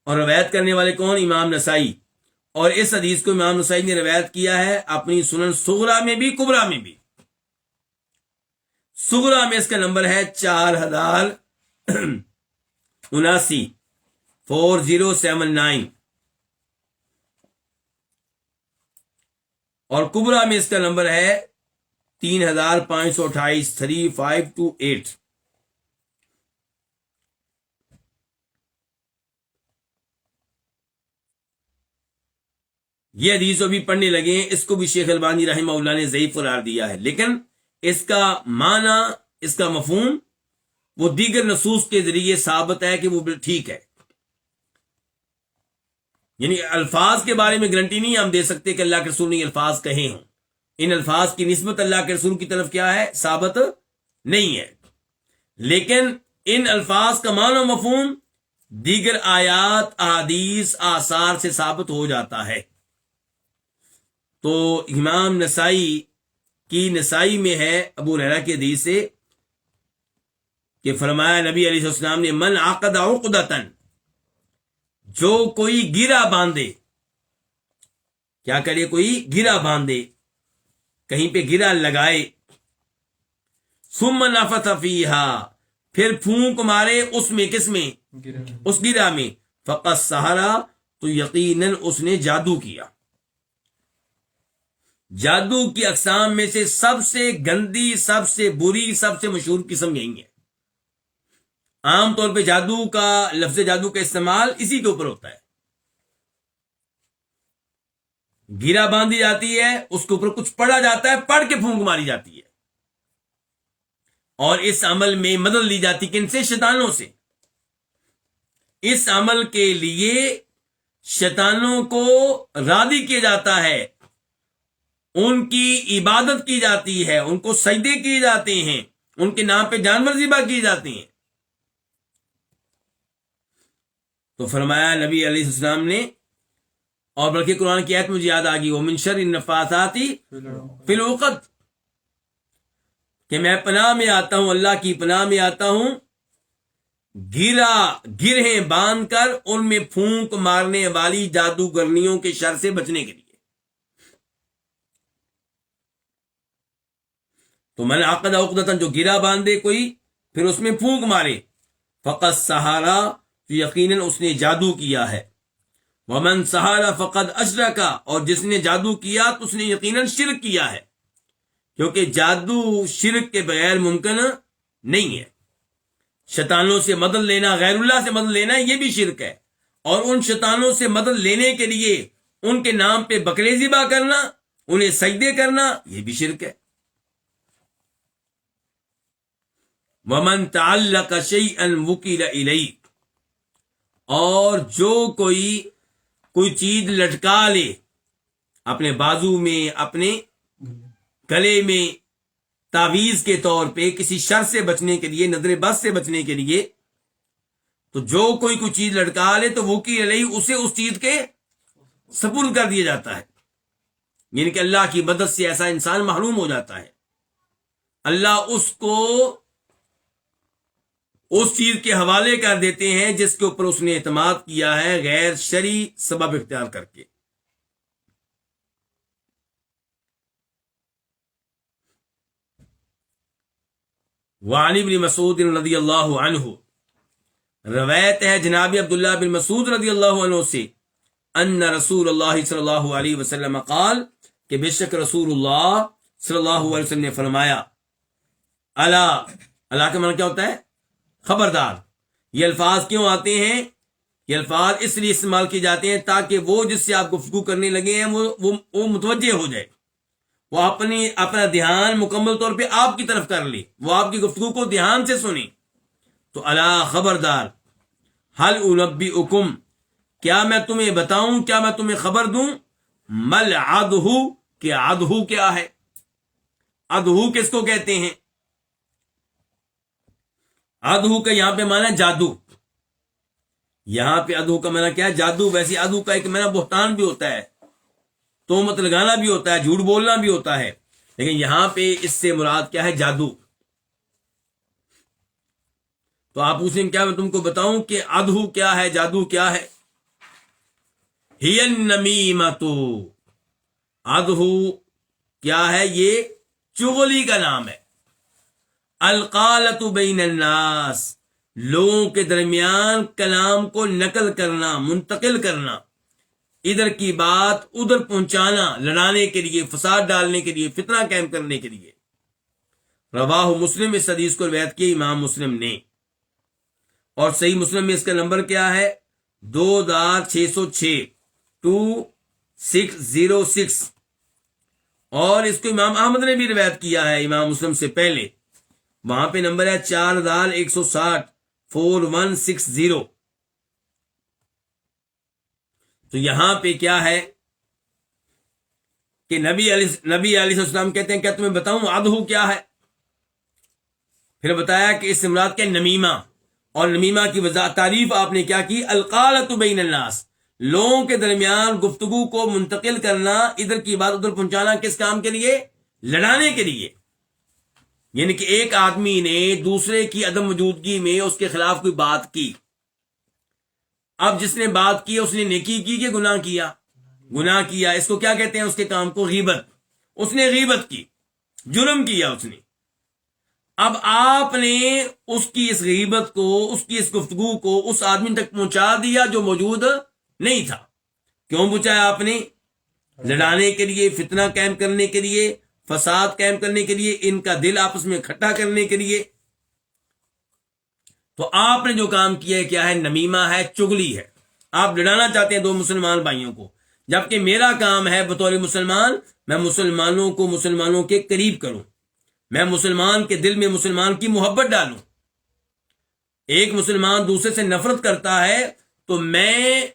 اور روایت کرنے والے کون؟ امام نسائی۔ اور اس حدیث کو امام نسائی نے روایت کیا ہے اپنی سنن صغریٰ میں بھی، کبریٰ میں بھی۔ صغریٰ میں اس کا نمبر ہے 4079، 4079، اور کبریٰ میں اس کا نمبر ہے 3528، 3528۔ یہ حدیث بھی پڑھنے لگے ہیں، اس کو بھی شیخ البانی رحمہ اللہ نے ضعیف قرار دیا ہے، لیکن اس کا معنی، اس کا مفہوم وہ دیگر نصوص کے ذریعے ثابت ہے کہ وہ ٹھیک ہے۔ یعنی الفاظ کے بارے میں گارنٹی نہیں ہم دے سکتے کہ اللہ کے رسول نے یہ الفاظ کہے ہوں، ان الفاظ کی نسبت اللہ کے رسول کی طرف کیا ہے، ثابت نہیں ہے، لیکن ان الفاظ کا معنی و مفہوم دیگر آیات، احادیث، آثار سے ثابت ہو جاتا ہے۔ تو امام نسائی میں ہے ابو ہریرہ کی حدیث سے کہ فرمایا نبی علیہ السلام نے، من عقد عقدۃ، جو کوئی گرہ باندھے، کیا کرے، کوئی گرہ باندھے، کہیں پہ گرہ لگائے، ثم نفث فیہا، پھر پھونک مارے اس میں، کس میں، اس گرہ میں، فقد سحرا، تو یقیناً اس نے جادو کیا۔ جادو کی اقسام میں سے سب سے گندی، سب سے بری، سب سے مشہور قسم یہی ہے۔ عام طور پہ لفظ جادو کا استعمال اسی کے اوپر ہوتا ہے، گرہ باندھی جاتی ہے، اس کے اوپر کچھ پڑھا جاتا ہے، پڑھ کے پھونک ماری جاتی ہے، اور اس عمل میں مدد لی جاتی کن سے، شیطانوں سے۔ اس عمل کے لیے شیطانوں کو راضی کیا جاتا ہے، ان کی عبادت کی جاتی ہے، ان کو سجدے کیے جاتے ہیں، ان کے نام پہ جانور ذبح کیے جاتے ہیں۔ تو فرمایا نبی علیہ السلام نے، اور بلکہ قرآن کی آیت مجھے یاد آ گئی، وَمِن شَرِّ النَّفَّاثَاتِ فِی الْعُقَدِ، کہ میں پناہ میں آتا ہوں، اللہ کی پناہ میں آتا ہوں گرہیں باندھ کر ان میں پھونک مارنے والی جادوگرنیوں کے شر سے بچنے کے لیے۔ تو من عقد عقدۃ، جو گرہ باندھے کوئی، پھر اس میں پھونک مارے، فقد سحرا، تو یقیناً اس نے جادو کیا ہے، ومن سحر فقد اشرک، اور جس نے جادو کیا تو اس نے یقیناً شرک کیا ہے، کیونکہ جادو شرک کے بغیر ممکن نہیں ہے۔ شیطانوں سے مدد لینا، غیر اللہ سے مدد لینا، یہ بھی شرک ہے، اور ان شیطانوں سے مدد لینے کے لیے ان کے نام پہ بکرے ذبح کرنا، انہیں سجدے کرنا، یہ بھی شرک ہے۔ ومن تعلق شیئا وکل الیہ، اور جو کوئی چیز لٹکا لے اپنے بازو میں، اپنے گلے میں، تعویذ کے طور پہ کسی شر سے بچنے کے لیے، نظر بد سے بچنے کے لیے، تو جو کوئی چیز لٹکا لے تو وکیل علیہ، اسے اس چیز کے سپرد کر دیا جاتا ہے، یعنی کہ اللہ کی مدد سے ایسا انسان محروم ہو جاتا ہے، اللہ اس کو اس چیز کے حوالے کر دیتے ہیں جس کے اوپر اس نے اعتماد کیا ہے، غیر شرعی سبب اختیار کر کے۔ وعن ابن مسعود رضی اللہ عنہ، روایت ہے جناب عبداللہ بن مسعود رضی اللہ عنہ سے، ان رسول اللہ صلی اللہ علیہ وسلم قال، کہ بے شک رسول اللہ صلی اللہ علیہ وسلم نے فرمایا، اللہ کا معنی کیا ہوتا ہے، خبردار۔ یہ الفاظ کیوں آتے ہیں؟ یہ الفاظ اس لیے استعمال کیے جاتے ہیں تاکہ وہ جس سے آپ گفتگو کرنے لگے ہیں وہ متوجہ ہو جائے، وہ اپنا دھیان مکمل طور پہ آپ کی طرف کر لے، وہ آپ کی گفتگو کو دھیان سے سنیں۔ تو الا خبردار، هل انبئکم، کیا میں تمہیں بتاؤں، کیا میں تمہیں خبر دوں، مل عدہ، کہ عدہ کیا ہے، عدہ کس کو کہتے ہیں؟ عدو کا یہاں پہ معنی جادو، یہاں پہ عدو کا معنی کیا ہے، جادو۔ ویسے عدو کا ایک معنی بہتان بھی ہوتا ہے، تہمت لگانا بھی ہوتا ہے، جھوٹ بولنا بھی ہوتا ہے، لیکن یہاں پہ اس سے مراد کیا ہے، جادو۔ تو آپ پوچھیں کیا میں تم کو بتاؤں کہ عدو کیا ہے، جادو کیا ہے؟ ہی النمیمۃ، عدو کیا ہے، یہ چغلی کا نام ہے، القالۃ بین الناس، لوگوں کے درمیان کلام کو نقل کرنا، منتقل کرنا، ادھر کی بات ادھر پہنچانا، لڑانے کے لیے، فساد ڈالنے کے لیے، فتنہ قائم کرنے کے لیے۔ رواہ مسلم، اس حدیث کو روایت کی امام مسلم نے، اور صحیح مسلم میں اس کا نمبر کیا ہے، 2606، 2606، اور اس کو امام احمد نے بھی روایت کیا ہے امام مسلم سے پہلے، وہاں پہ نمبر ہے 4160، 4160۔ تو یہاں پہ کیا ہے کہ نبی علیہ السلام کہتے ہیں کیا تمہیں بتاؤں عدو کیا ہے؟ پھر بتایا کہ اس سے مراد کیا نمیمہ، اور نمیمہ کی وضاحت تعریف آپ نے کیا کی، القالۃ بین الناس، لوگوں کے درمیان گفتگو کو منتقل کرنا، ادھر کی بات ادھر پہنچانا، کس کام کے لیے؟ لڑانے کے لیے. یعنی کہ ایک آدمی نے دوسرے کی عدم موجودگی میں اس کے خلاف کوئی بات کی. اب جس نے بات کی اس نے نیکی کی کہ گناہ کیا؟ گناہ کیا. اس کو کیا کہتے ہیں؟ اس کے کام کو غیبت. اس نے غیبت کی، جرم کیا اس نے. اب آپ نے اس کی اس غیبت کو، اس کی اس گفتگو کو اس آدمی تک پہنچا دیا جو موجود نہیں تھا. کیوں پہنچایا آپ نے؟ لڑانے کے لیے، فتنہ قائم کرنے کے لیے، فساد قائم کرنے کے لیے، ان کا دل آپس میں اکٹھا کرنے کے لیے. تو آپ نے جو کام کیا ہے کیا ہے؟ نمیمہ ہے، چغلی ہے. آپ لڑانا چاہتے ہیں دو مسلمان بھائیوں کو، جبکہ میرا کام ہے بطور مسلمان میں مسلمانوں کو مسلمانوں کے قریب کروں، میں مسلمان کے دل میں مسلمان کی محبت ڈالوں. ایک مسلمان دوسرے سے نفرت کرتا ہے تو میں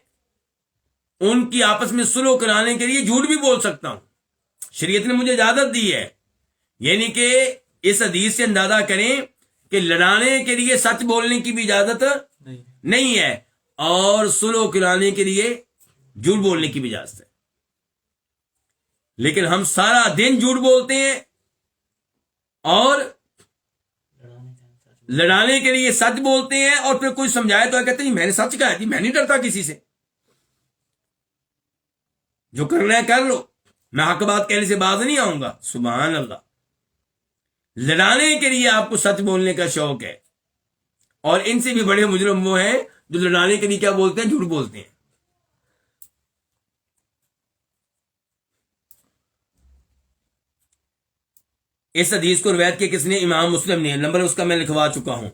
ان کی آپس میں صلح کرانے کے لیے جھوٹ بھی بول سکتا ہوں. شریعت نے مجھے اجازت دی ہے. یعنی کہ اس حدیث سے اندازہ کریں کہ لڑانے کے لیے سچ بولنے کی بھی اجازت نہیں ہے، اور صلح کرانے کے لیے جھوٹ بولنے کی بھی اجازت ہے. لیکن ہم سارا دن جھوٹ بولتے ہیں اور لڑانے کے لیے سچ بولتے ہیں، اور پھر کوئی سمجھائے تو کہتے ہیں میں نے سچ کہا ہے، میں نہیں ڈرتا کسی سے، جو کرنا ہے کر لو، میں حق بات کہنے سے باز نہیں آؤں گا. سبحان اللہ. لڑانے کے لیے آپ کو سچ بولنے کا شوق ہے، اور ان سے بھی بڑے مجرم وہ ہیں جو لڑانے کے لیے کیا بولتے ہیں؟ جھوٹ بولتے ہیں. اس حدیث کو روایت کیا کس نے؟ امام مسلم نے. نمبر اس کا میں لکھوا چکا ہوں.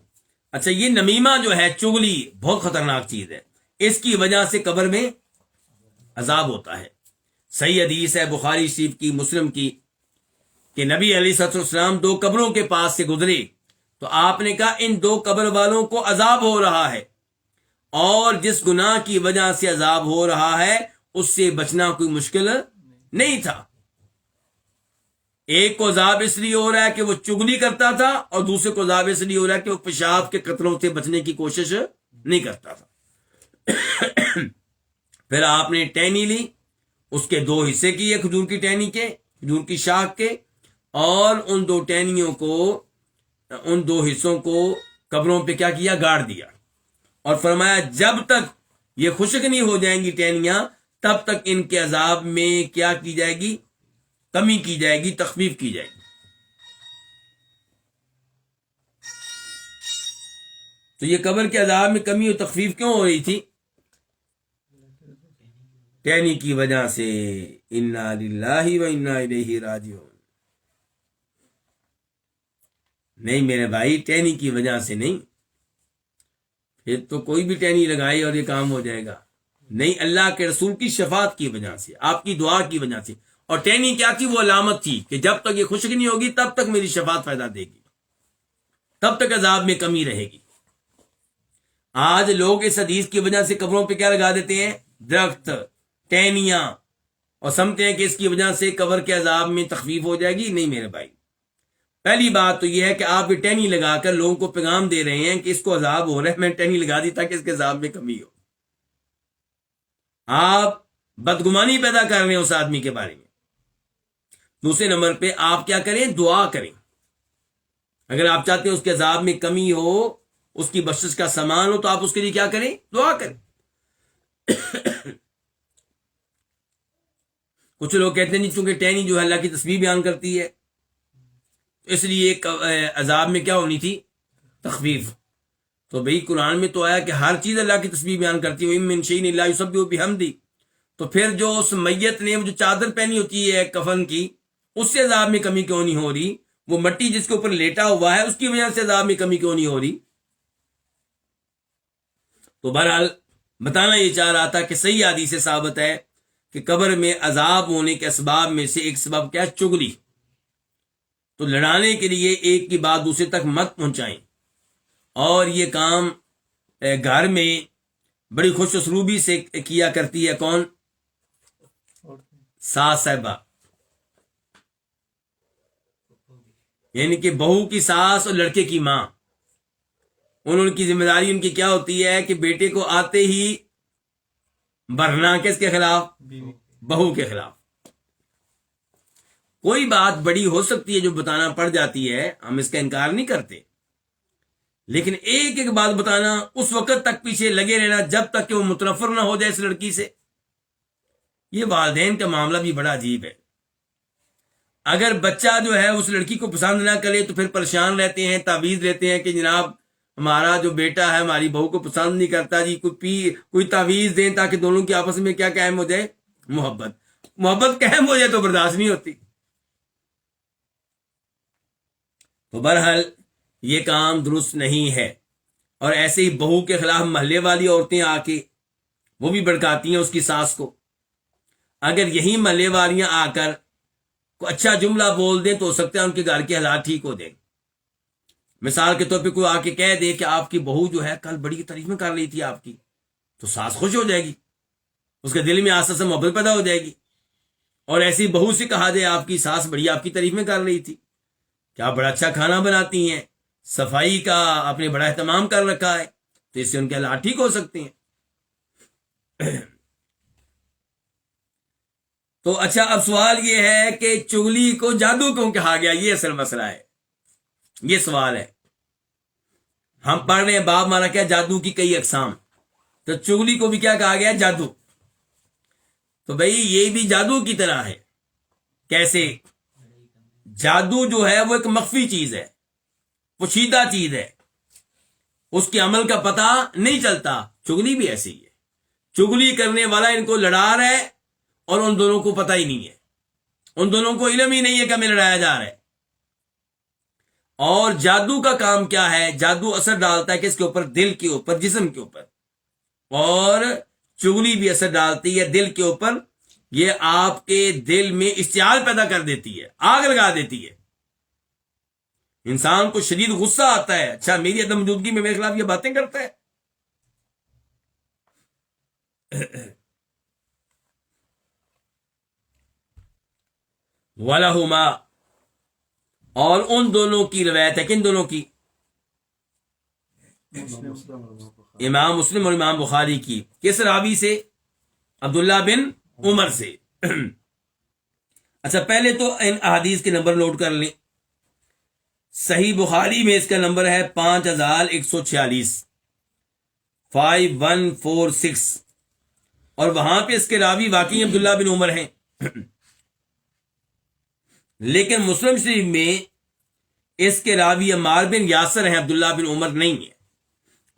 اچھا، یہ نمیمہ جو ہے، چغلی، بہت خطرناک چیز ہے. اس کی وجہ سے قبر میں عذاب ہوتا ہے. صحیح حدیث ہے بخاری شریف کی، مسلم کی، کہ نبی علیہ السلام دو قبروں کے پاس سے گزرے تو آپ نے کہا ان دو قبر والوں کو عذاب ہو رہا ہے، اور جس گناہ کی وجہ سے عذاب ہو رہا ہے اس سے بچنا کوئی مشکل نہیں تھا. ایک کو عذاب اس لیے ہو رہا ہے کہ وہ چغلی کرتا تھا، اور دوسرے کو عذاب اس لیے ہو رہا ہے کہ وہ پیشاب کے قطروں سے بچنے کی کوشش نہیں کرتا تھا. پھر آپ نے ٹہنی لی، اس کے دو حصے کیے، کھجور کی ٹہنی کے، کھجور کی شاخ کے، اور ان دو ٹہنیوں کو، ان دو حصوں کو قبروں پہ کیا کیا؟ گاڑ دیا. اور فرمایا جب تک یہ خشک نہیں ہو جائیں گی ٹہنیاں، تب تک ان کے عذاب میں کیا کی جائے گی؟ کمی کی جائے گی، تخفیف کی جائے گی. تو یہ قبر کے عذاب میں کمی اور تخفیف کیوں ہو رہی تھی؟ ٹہنی کی وجہ سے. انا للہ و انا الیہ راجعون. نہیں میرے بھائی، ٹہنی کی وجہ سے نہیں. پھر تو کوئی بھی ٹہنی لگائے اور یہ کام ہو جائے گا. نہیں، اللہ کے رسول کی شفاعت کی وجہ سے، آپ کی دعا کی وجہ سے. اور ٹہنی کیا تھی؟ وہ علامت تھی کہ جب تک یہ خشک نہیں ہوگی تب تک میری شفاعت فائدہ دے گی، تب تک عذاب میں کمی رہے گی. آج لوگ اس حدیث کی وجہ سے قبروں پہ کیا لگا دیتے ہیں؟ درخت، ٹہنیاں، اور سمجھتے ہیں کہ اس کی وجہ سے قبر کے عذاب میں تخفیف ہو جائے گی. نہیں میرے بھائی، پہلی بات تو یہ ہے کہ آپ یہ ٹہنی لگا کر لوگوں کو پیغام دے رہے ہیں کہ اس کو عذاب ہو رہا ہے، میں ٹہنی لگا دی تاکہ اس کے عذاب میں کمی ہو. آپ بدگمانی پیدا کر رہے ہیں اس آدمی کے بارے میں. دوسرے نمبر پہ آپ کیا کریں؟ دعا کریں. اگر آپ چاہتے ہیں اس کے عذاب میں کمی ہو، اس کی بخشش کا سامان ہو، تو آپ اس کے لیے کیا کریں؟ دعا کریں. کچھ لوگ کہتے ہیں چونکہ ٹہنی جو ہے اللہ کی تسبیح بیان کرتی ہے، اس لیے عذاب میں کیا ہونی تھی؟ تخفیف. تو بھئی قرآن میں تو آیا کہ ہر چیز اللہ کی تسبیح بیان کرتی ہے، وَإِن مِّن شَيْءٍ إِلَّا يُسَبِّحُ بِحَمْدِهِ. تو پھر جو اس میت نے وہ جو چادر پہنی ہوتی ہے کفن کی، اس سے عذاب میں کمی کیوں نہیں ہو رہی؟ وہ مٹی جس کے اوپر لیٹا ہوا ہے اس کی وجہ سے عذاب میں کمی کیوں نہیں ہو رہی؟ تو بہرحال بتانا یہ چاہ رہا تھا کہ صحیح حدیث سے ثابت ہے کہ قبر میں عذاب ہونے کے اسباب میں سے ایک سبب کیا ہے؟ چغلی. تو لڑانے کے لیے ایک کی بات دوسرے تک مت پہنچائیں. اور یہ کام گھر میں بڑی خوش اسلوبی سے کیا کرتی ہے. کون؟ ساس صاحبہ، یعنی کہ بہو کی ساس اور لڑکے کی ماں. انہوں کی ذمہ داری ان کی کیا ہوتی ہے کہ بیٹے کو آتے ہی بھرنا کس کے خلاف؟ بہو کے خلاف. کوئی بات بڑی ہو سکتی ہے جو بتانا پڑ جاتی ہے، ہم اس کا انکار نہیں کرتے، لیکن ایک ایک بات بتانا، اس وقت تک پیچھے لگے رہنا جب تک کہ وہ متنفر نہ ہو جائے اس لڑکی سے، یہ والدین کا معاملہ بھی بڑا عجیب ہے. اگر بچہ جو ہے اس لڑکی کو پسند نہ کرے تو پھر پریشان رہتے ہیں، تعویذ لیتے ہیں کہ جناب ہمارا جو بیٹا ہے ہماری بہو کو پسند نہیں کرتا جی، کوئی تعویذ دیں تاکہ دونوں کی آپس میں کیا قائم ہو جائے؟ محبت قائم ہو جائے تو برداشت نہیں ہوتی. تو بہرحال یہ کام درست نہیں ہے. اور ایسے ہی بہو کے خلاف محلے والی عورتیں آ کے وہ بھی بھڑکاتی ہیں اس کی ساس کو. اگر یہی محلے والیاں آ کر کو اچھا جملہ بول دیں تو ہو سکتا ہے ان کے گھر کے حالات ٹھیک ہو جائیں. مثال کے طور پہ کوئی آ کے کہہ دے کہ آپ کی بہو جو ہے کل بڑی تعریفیں کر رہی تھی آپ کی، تو ساس خوش ہو جائے گی، اس کے دل میں آسا سے محبت پیدا ہو جائے گی. اور ایسی بہو سے کہا دے آپ کی ساس بڑی آپ کی تعریفیں کر رہی تھی کہ آپ بڑا اچھا کھانا بناتی ہیں، صفائی کا آپ نے بڑا اہتمام کر رکھا ہے، تو اس سے ان کے حالات ٹھیک ہو سکتے ہیں. تو اچھا، اب سوال یہ ہے کہ چغلی کو جادو کیوں کہا گیا؟ یہ اصل مسئلہ ہے، یہ سوال ہے. ہم پڑھ رہے ہیں باب ہمارا کیا؟ جادو کی کئی اقسام. تو چغلی کو بھی کیا کہا گیا؟ جادو. تو بھئی یہ بھی جادو کی طرح ہے. کیسے؟ جادو جو ہے وہ ایک مخفی چیز ہے، پوشیدہ چیز ہے، اس کے عمل کا پتہ نہیں چلتا. چغلی بھی ایسی ہی ہے. چغلی کرنے والا ان کو لڑا رہا ہے اور ان دونوں کو پتہ ہی نہیں ہے، ان دونوں کو علم ہی نہیں ہے کہ ہمیں لڑایا جا رہا ہے. اور جادو کا کام کیا ہے؟ جادو اثر ڈالتا ہے کس کے اوپر؟ دل کے اوپر، جسم کے اوپر. اور چغلی بھی اثر ڈالتی ہے دل کے اوپر. یہ آپ کے دل میں اشتعال پیدا کر دیتی ہے، آگ لگا دیتی ہے. انسان کو شدید غصہ آتا ہے، اچھا میری عدم موجودگی میں میرے خلاف یہ باتیں کرتا ہے. وَلَهُمَا، اور ان دونوں کی روایت ہے. کن دونوں کی؟ امام مسلم اور امام بخاری کی. کس راوی سے؟ عبداللہ بن عمر سے. اچھا پہلے تو ان احادیث کے نمبر نوٹ کر لیں. صحیح بخاری میں اس کا نمبر ہے 5146، 5146، اور وہاں پہ اس کے راوی واقعی عبداللہ بن عمر ہیں. لیکن مسلم شریف میں اس کے راوی عمار بن یاسر ہیں، عبداللہ بن عمر نہیں ہے.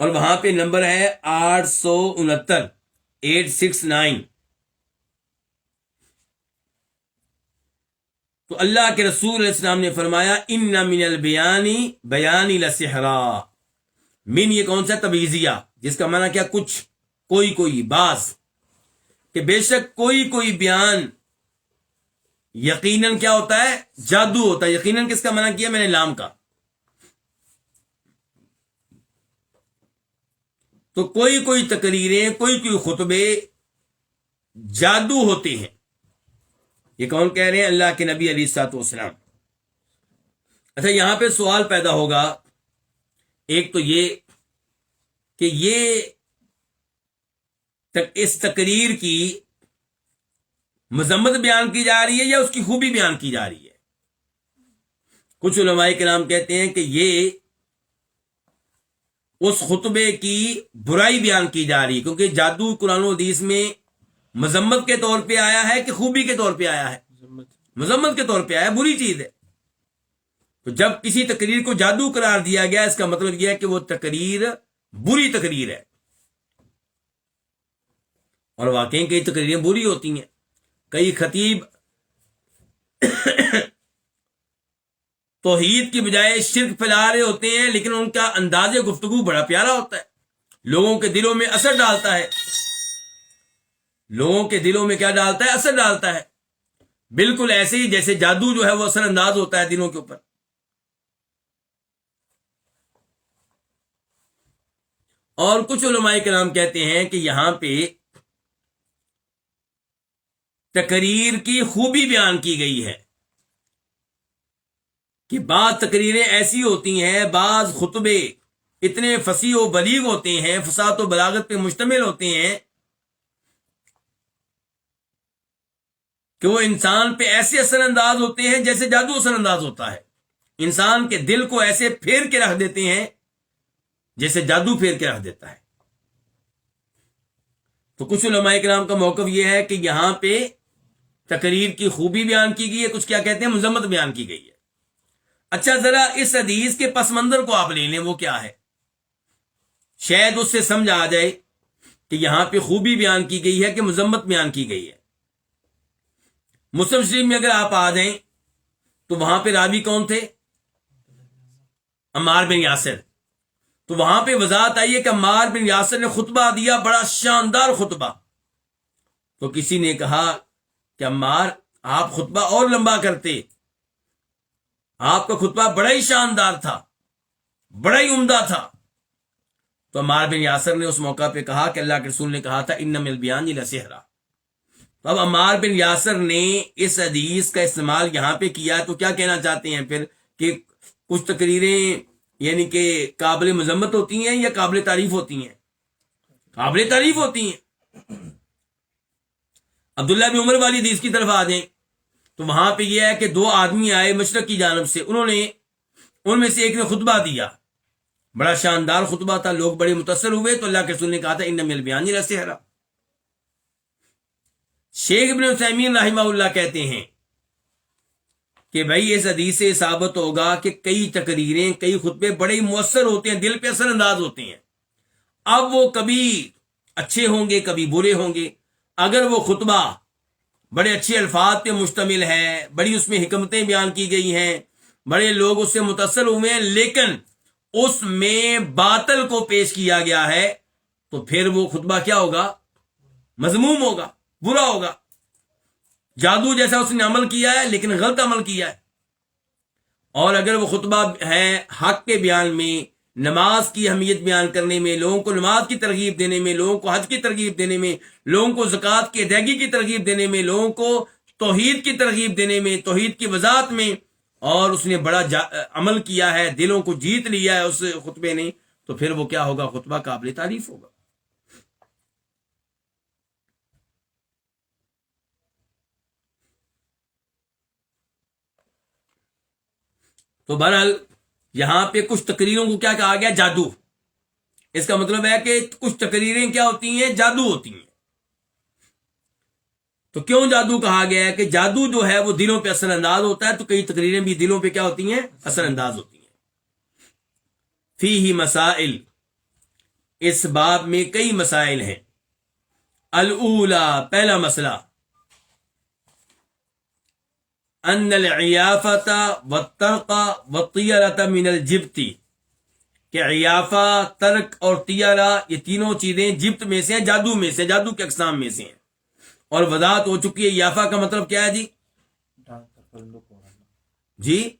اور وہاں پہ نمبر ہے 869، 869. تو اللہ کے رسول علیہ السلام نے فرمایا ان من البیانی بیانی لسحرا. من یہ کون سا؟ تبعیضیہ، جس کا معنی کیا؟ کچھ، کوئی، بعض. کہ بے شک کوئی بیان یقیناً کیا ہوتا ہے؟ جادو ہوتا ہے. یقیناً کس کا منع کیا میں نے؟ لام کا. تو کوئی تقریریں، کوئی خطبے جادو ہوتے ہیں. یہ کون کہہ رہے ہیں؟ اللہ کے نبی علیہ الصلوۃ والسلام. اچھا یہاں پہ سوال پیدا ہوگا، ایک تو یہ کہ اس تقریر کی مذمت بیان کی جا رہی ہے یا اس کی خوبی بیان کی جا رہی ہے؟ کچھ علماء کرام کہتے ہیں کہ یہ اس خطبے کی برائی بیان کی جا رہی ہے، کیونکہ جادو قرآن و حدیث میں مذمت کے طور پہ آیا ہے کہ خوبی کے طور پہ آیا ہے؟ مذمت کے طور پہ آیا ہے، بری چیز ہے. تو جب کسی تقریر کو جادو قرار دیا گیا، اس کا مطلب یہ ہے کہ وہ تقریر بری تقریر ہے. اور واقعی کئی تقریریں بری ہوتی ہیں. کئی خطیب توحید کی بجائے شرک پھیلا رہے ہوتے ہیں، لیکن ان کا انداز گفتگو بڑا پیارا ہوتا ہے، لوگوں کے دلوں میں اثر ڈالتا ہے. لوگوں کے دلوں میں کیا ڈالتا ہے؟ اثر ڈالتا ہے. بالکل ایسے ہی جیسے جادو جو ہے وہ اثر انداز ہوتا ہے دلوں کے اوپر. اور کچھ علماء کرام کہتے ہیں کہ یہاں پہ تقریر کی خوبی بیان کی گئی ہے کہ بعض تقریریں ایسی ہوتی ہیں، بعض خطبے اتنے فصیح و بلیغ ہوتے ہیں، فصاحت و بلاغت پہ مشتمل ہوتے ہیں کہ وہ انسان پہ ایسے اثر انداز ہوتے ہیں جیسے جادو اثر انداز ہوتا ہے، انسان کے دل کو ایسے پھیر کے رکھ دیتے ہیں جیسے جادو پھیر کے رکھ دیتا ہے۔ تو کچھ علماء کرام کا موقف یہ ہے کہ یہاں پہ تقریر کی خوبی بیان کی گئی ہے، کچھ کیا کہتے ہیں مذمت بیان کی گئی ہے۔ اچھا، ذرا اس حدیث کے پس منظر کو آپ لے لیں، وہ کیا ہے، شاید اس سے سمجھ آ جائے کہ یہاں پہ خوبی بیان کی گئی ہے کہ مذمت بیان کی گئی ہے۔ مسلم شریف میں اگر آپ آ جائیں تو وہاں پہ راوی کون تھے؟ عمار بن یاسر۔ تو وہاں پہ وضاحت آئی ہے کہ عمار بن یاسر نے خطبہ دیا، بڑا شاندار خطبہ۔ تو کسی نے کہا کہ عمار، آپ خطبہ اور لمبا کرتے، آپ کا خطبہ بڑا ہی شاندار تھا، بڑا ہی عمدہ تھا۔ تو عمار بن یاسر نے اس موقع پہ کہا کہ اللہ کے رسول نے کہا تھا انما البیان لسحرا۔ تو اب عمار بن یاسر نے اس حدیث کا استعمال یہاں پہ کیا، تو کیا کہنا چاہتے ہیں پھر کہ کچھ تقریریں یعنی کہ قابل مذمت ہوتی ہیں یا قابل تعریف ہوتی ہیں؟ قابل تعریف ہوتی ہیں۔ عبداللہ بن عمر والی حدیث کی طرف آ جائیں تو وہاں پہ یہ ہے کہ دو آدمی آئے مشرق کی جانب سے، ان میں سے ایک نے خطبہ دیا، بڑا شاندار خطبہ تھا، لوگ بڑے متاثر ہوئے، تو اللہ کے رسول نے کہا تھا انما البیان للسحر۔ شیخ ابن عثیمین رحمہ اللہ کہتے ہیں کہ بھائی اس حدیث سے ثابت ہوگا کہ کئی تقریریں، کئی خطبے بڑے ہی مؤثر ہوتے ہیں، دل پہ اثر انداز ہوتے ہیں۔ اب وہ کبھی اچھے ہوں گے، کبھی برے ہوں گے۔ اگر وہ خطبہ بڑے اچھے الفاظ پہ مشتمل ہے، بڑی اس میں حکمتیں بیان کی گئی ہیں، بڑے لوگ اس سے متاثر ہوئے ہیں، لیکن اس میں باطل کو پیش کیا گیا ہے، تو پھر وہ خطبہ کیا ہوگا؟ مذموم ہوگا، برا ہوگا۔ جادو جیسا اس نے عمل کیا ہے لیکن غلط عمل کیا ہے۔ اور اگر وہ خطبہ ہے حق کے بیان میں، نماز کی اہمیت بیان کرنے میں، لوگوں کو نماز کی ترغیب دینے میں، لوگوں کو حج کی ترغیب دینے میں، لوگوں کو زکوٰۃ کی ادائیگی کی ترغیب دینے میں، لوگوں کو توحید کی ترغیب دینے میں، توحید کی وضاحت میں، اور اس نے بڑا عمل کیا ہے، دلوں کو جیت لیا ہے اس خطبے نے، تو پھر وہ کیا ہوگا؟ خطبہ قابل تعریف ہوگا۔ تو بہرحال یہاں پہ کچھ تقریروں کو کیا کہا گیا؟ جادو۔ اس کا مطلب ہے کہ کچھ تقریریں کیا ہوتی ہیں؟ جادو ہوتی ہیں۔ تو کیوں جادو کہا گیا ہے؟ کہ جادو جو ہے وہ دلوں پہ اثر انداز ہوتا ہے، تو کئی تقریریں بھی دلوں پہ کیا ہوتی ہیں؟ اثر انداز ہوتی ہیں۔ فیہ مسائل، اس باب میں کئی مسائل ہیں۔ الاولا، پہلا مسئلہ، ان العیافۃ والترق والطیرۃ من الجبت، کہ عیافہ، ترک اور طیرہ یہ تینوں چیزیں جبت میں سے ہیں، جادو میں سے، جادو کے اقسام میں سے ہیں۔ اور وضاحت ہو چکی ہے عیافہ کا مطلب کیا ہے جی؟ جی،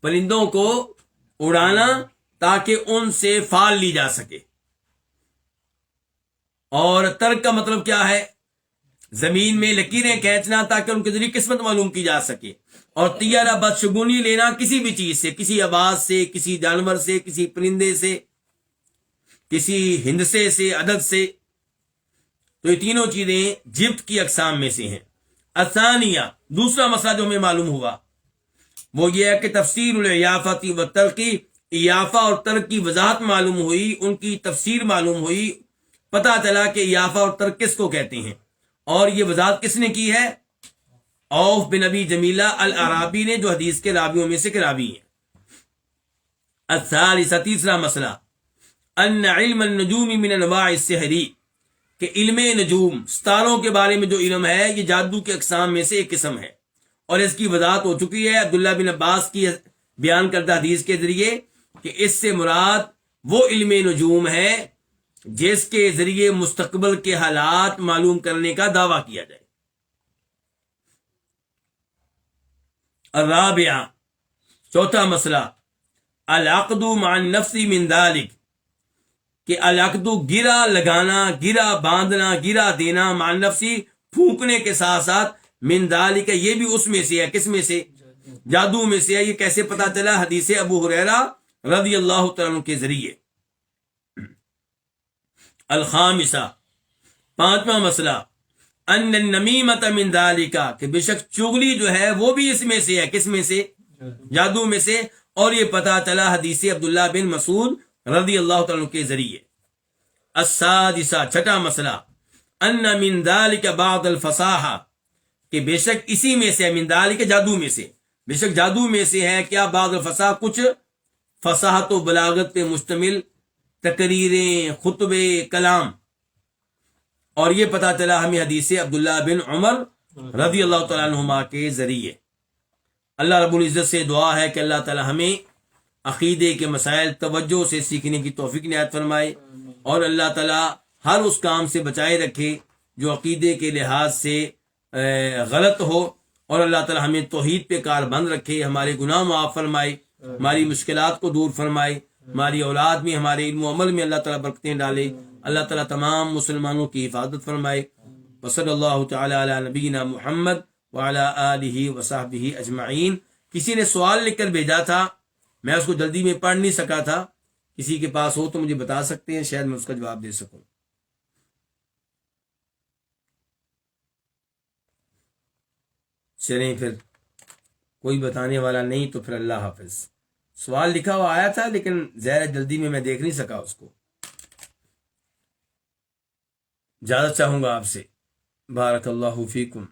پرندوں کو اڑانا تاکہ ان سے فال لی جا سکے۔ اور ترک کا مطلب کیا ہے؟ زمین میں لکیریں کھینچنا تاکہ ان کے ذریعے قسمت معلوم کی جا سکے۔ اور طیرہ بدشگونی لینا کسی بھی چیز سے، کسی آواز سے، کسی جانور سے، کسی پرندے سے، کسی ہندسے سے، عدد سے۔ تو یہ تینوں چیزیں جبت کی اقسام میں سے ہیں۔ الثانیہ، دوسرا مسئلہ جو ہمیں معلوم ہوا وہ یہ ہے کہ تفسیر العیافۃ والترق، عیافہ اور ترک کی وضاحت معلوم ہوئی، ان کی تفسیر معلوم ہوئی، پتہ چلا کہ عیافہ اور ترک کس کو کہتے ہیں۔ اور یہ وضاحت کس نے کی ہے؟ عوف بن ابی جمیلہ الاعرابی نے، جو حدیث کے راویوں میں سے کے راوی ہیں۔ الثالثہ، تیسرا مسئلہ، ان علم النجوم من انواع السحر، کہ علم نجوم، ستاروں کے بارے میں جو علم ہے یہ جادو کے اقسام میں سے ایک قسم ہے۔ اور اس کی وضاحت ہو چکی ہے عبداللہ بن عباس کی بیان کردہ حدیث کے ذریعے کہ اس سے مراد وہ علم نجوم ہے جس کے ذریعے مستقبل کے حالات معلوم کرنے کا دعویٰ کیا جائے۔ الرابعہ، چوتھا مسئلہ، العقد مع النفس من ذلك، کہ العقد گرا لگانا، گرا باندھنا، گرا دینا، مع النفس پھونکنے کے ساتھ ساتھ، من ذلك یہ بھی اس میں سے ہے، کس میں سے؟ جادو میں سے ہے۔ یہ کیسے پتا چلا؟ حدیث ابو ہریرہ رضی اللہ تعالیٰ عنہ کے ذریعے۔ الخامسہ، پانچواں مسئلہ، ان النمیمۃ من ذالک، کہ بے شک چغلی جو ہے وہ بھی اس میں سے ہے، کس میں سے؟ جادو میں سے۔ اور یہ پتا چلا حدیث عبداللہ بن مسعود رضی اللہ تعالیٰ عنہ کے ذریعے۔ السادسہ، چھٹا مسئلہ، ان من ذالک بعض الفصاحہ، کہ بے شک اسی میں سے، من ذالک جادو میں سے، بے شک جادو میں سے ہے کیا؟ بعض الفصاح، کچھ فصاحت و بلاغت پہ مشتمل تقریریں، خطبے، کلام۔ اور یہ پتا چلا ہمیں حدیث عبداللہ بن عمر رضی اللہ تعالیٰ عنہما کے ذریعے۔ اللہ رب العزت سے دعا ہے کہ اللہ تعالیٰ ہمیں عقیدے کے مسائل توجہ سے سیکھنے کی توفیق عنایت فرمائے، اور اللہ تعالیٰ ہر اس کام سے بچائے رکھے جو عقیدے کے لحاظ سے غلط ہو، اور اللہ تعالیٰ ہمیں توحید پہ کار بند رکھے، ہمارے گناہ معاف فرمائے، ہماری مشکلات کو دور فرمائے، ہماری اولاد میں، ہمارے علم و عمل میں اللہ تعالیٰ برکتیں ڈالے، اللہ تعالیٰ تمام مسلمانوں کی حفاظت فرمائے۔ وصلی اللہ تعالی علی نبینا محمد وعلی آلہ وصحبہ اجمعین۔ کسی نے سوال لکھ کر بھیجا تھا، میں اس کو جلدی میں پڑھ نہیں سکا تھا، کسی کے پاس ہو تو مجھے بتا سکتے ہیں، شاید میں اس کا جواب دے سکوں۔ چلیں پھر، کوئی بتانے والا نہیں تو پھر اللہ حافظ۔ سوال لکھا ہوا آیا تھا لیکن ظاہر جلدی میں دیکھ نہیں سکا اس کو۔ اجازت چاہوں گا آپ سے۔ بارک اللہ فیکم۔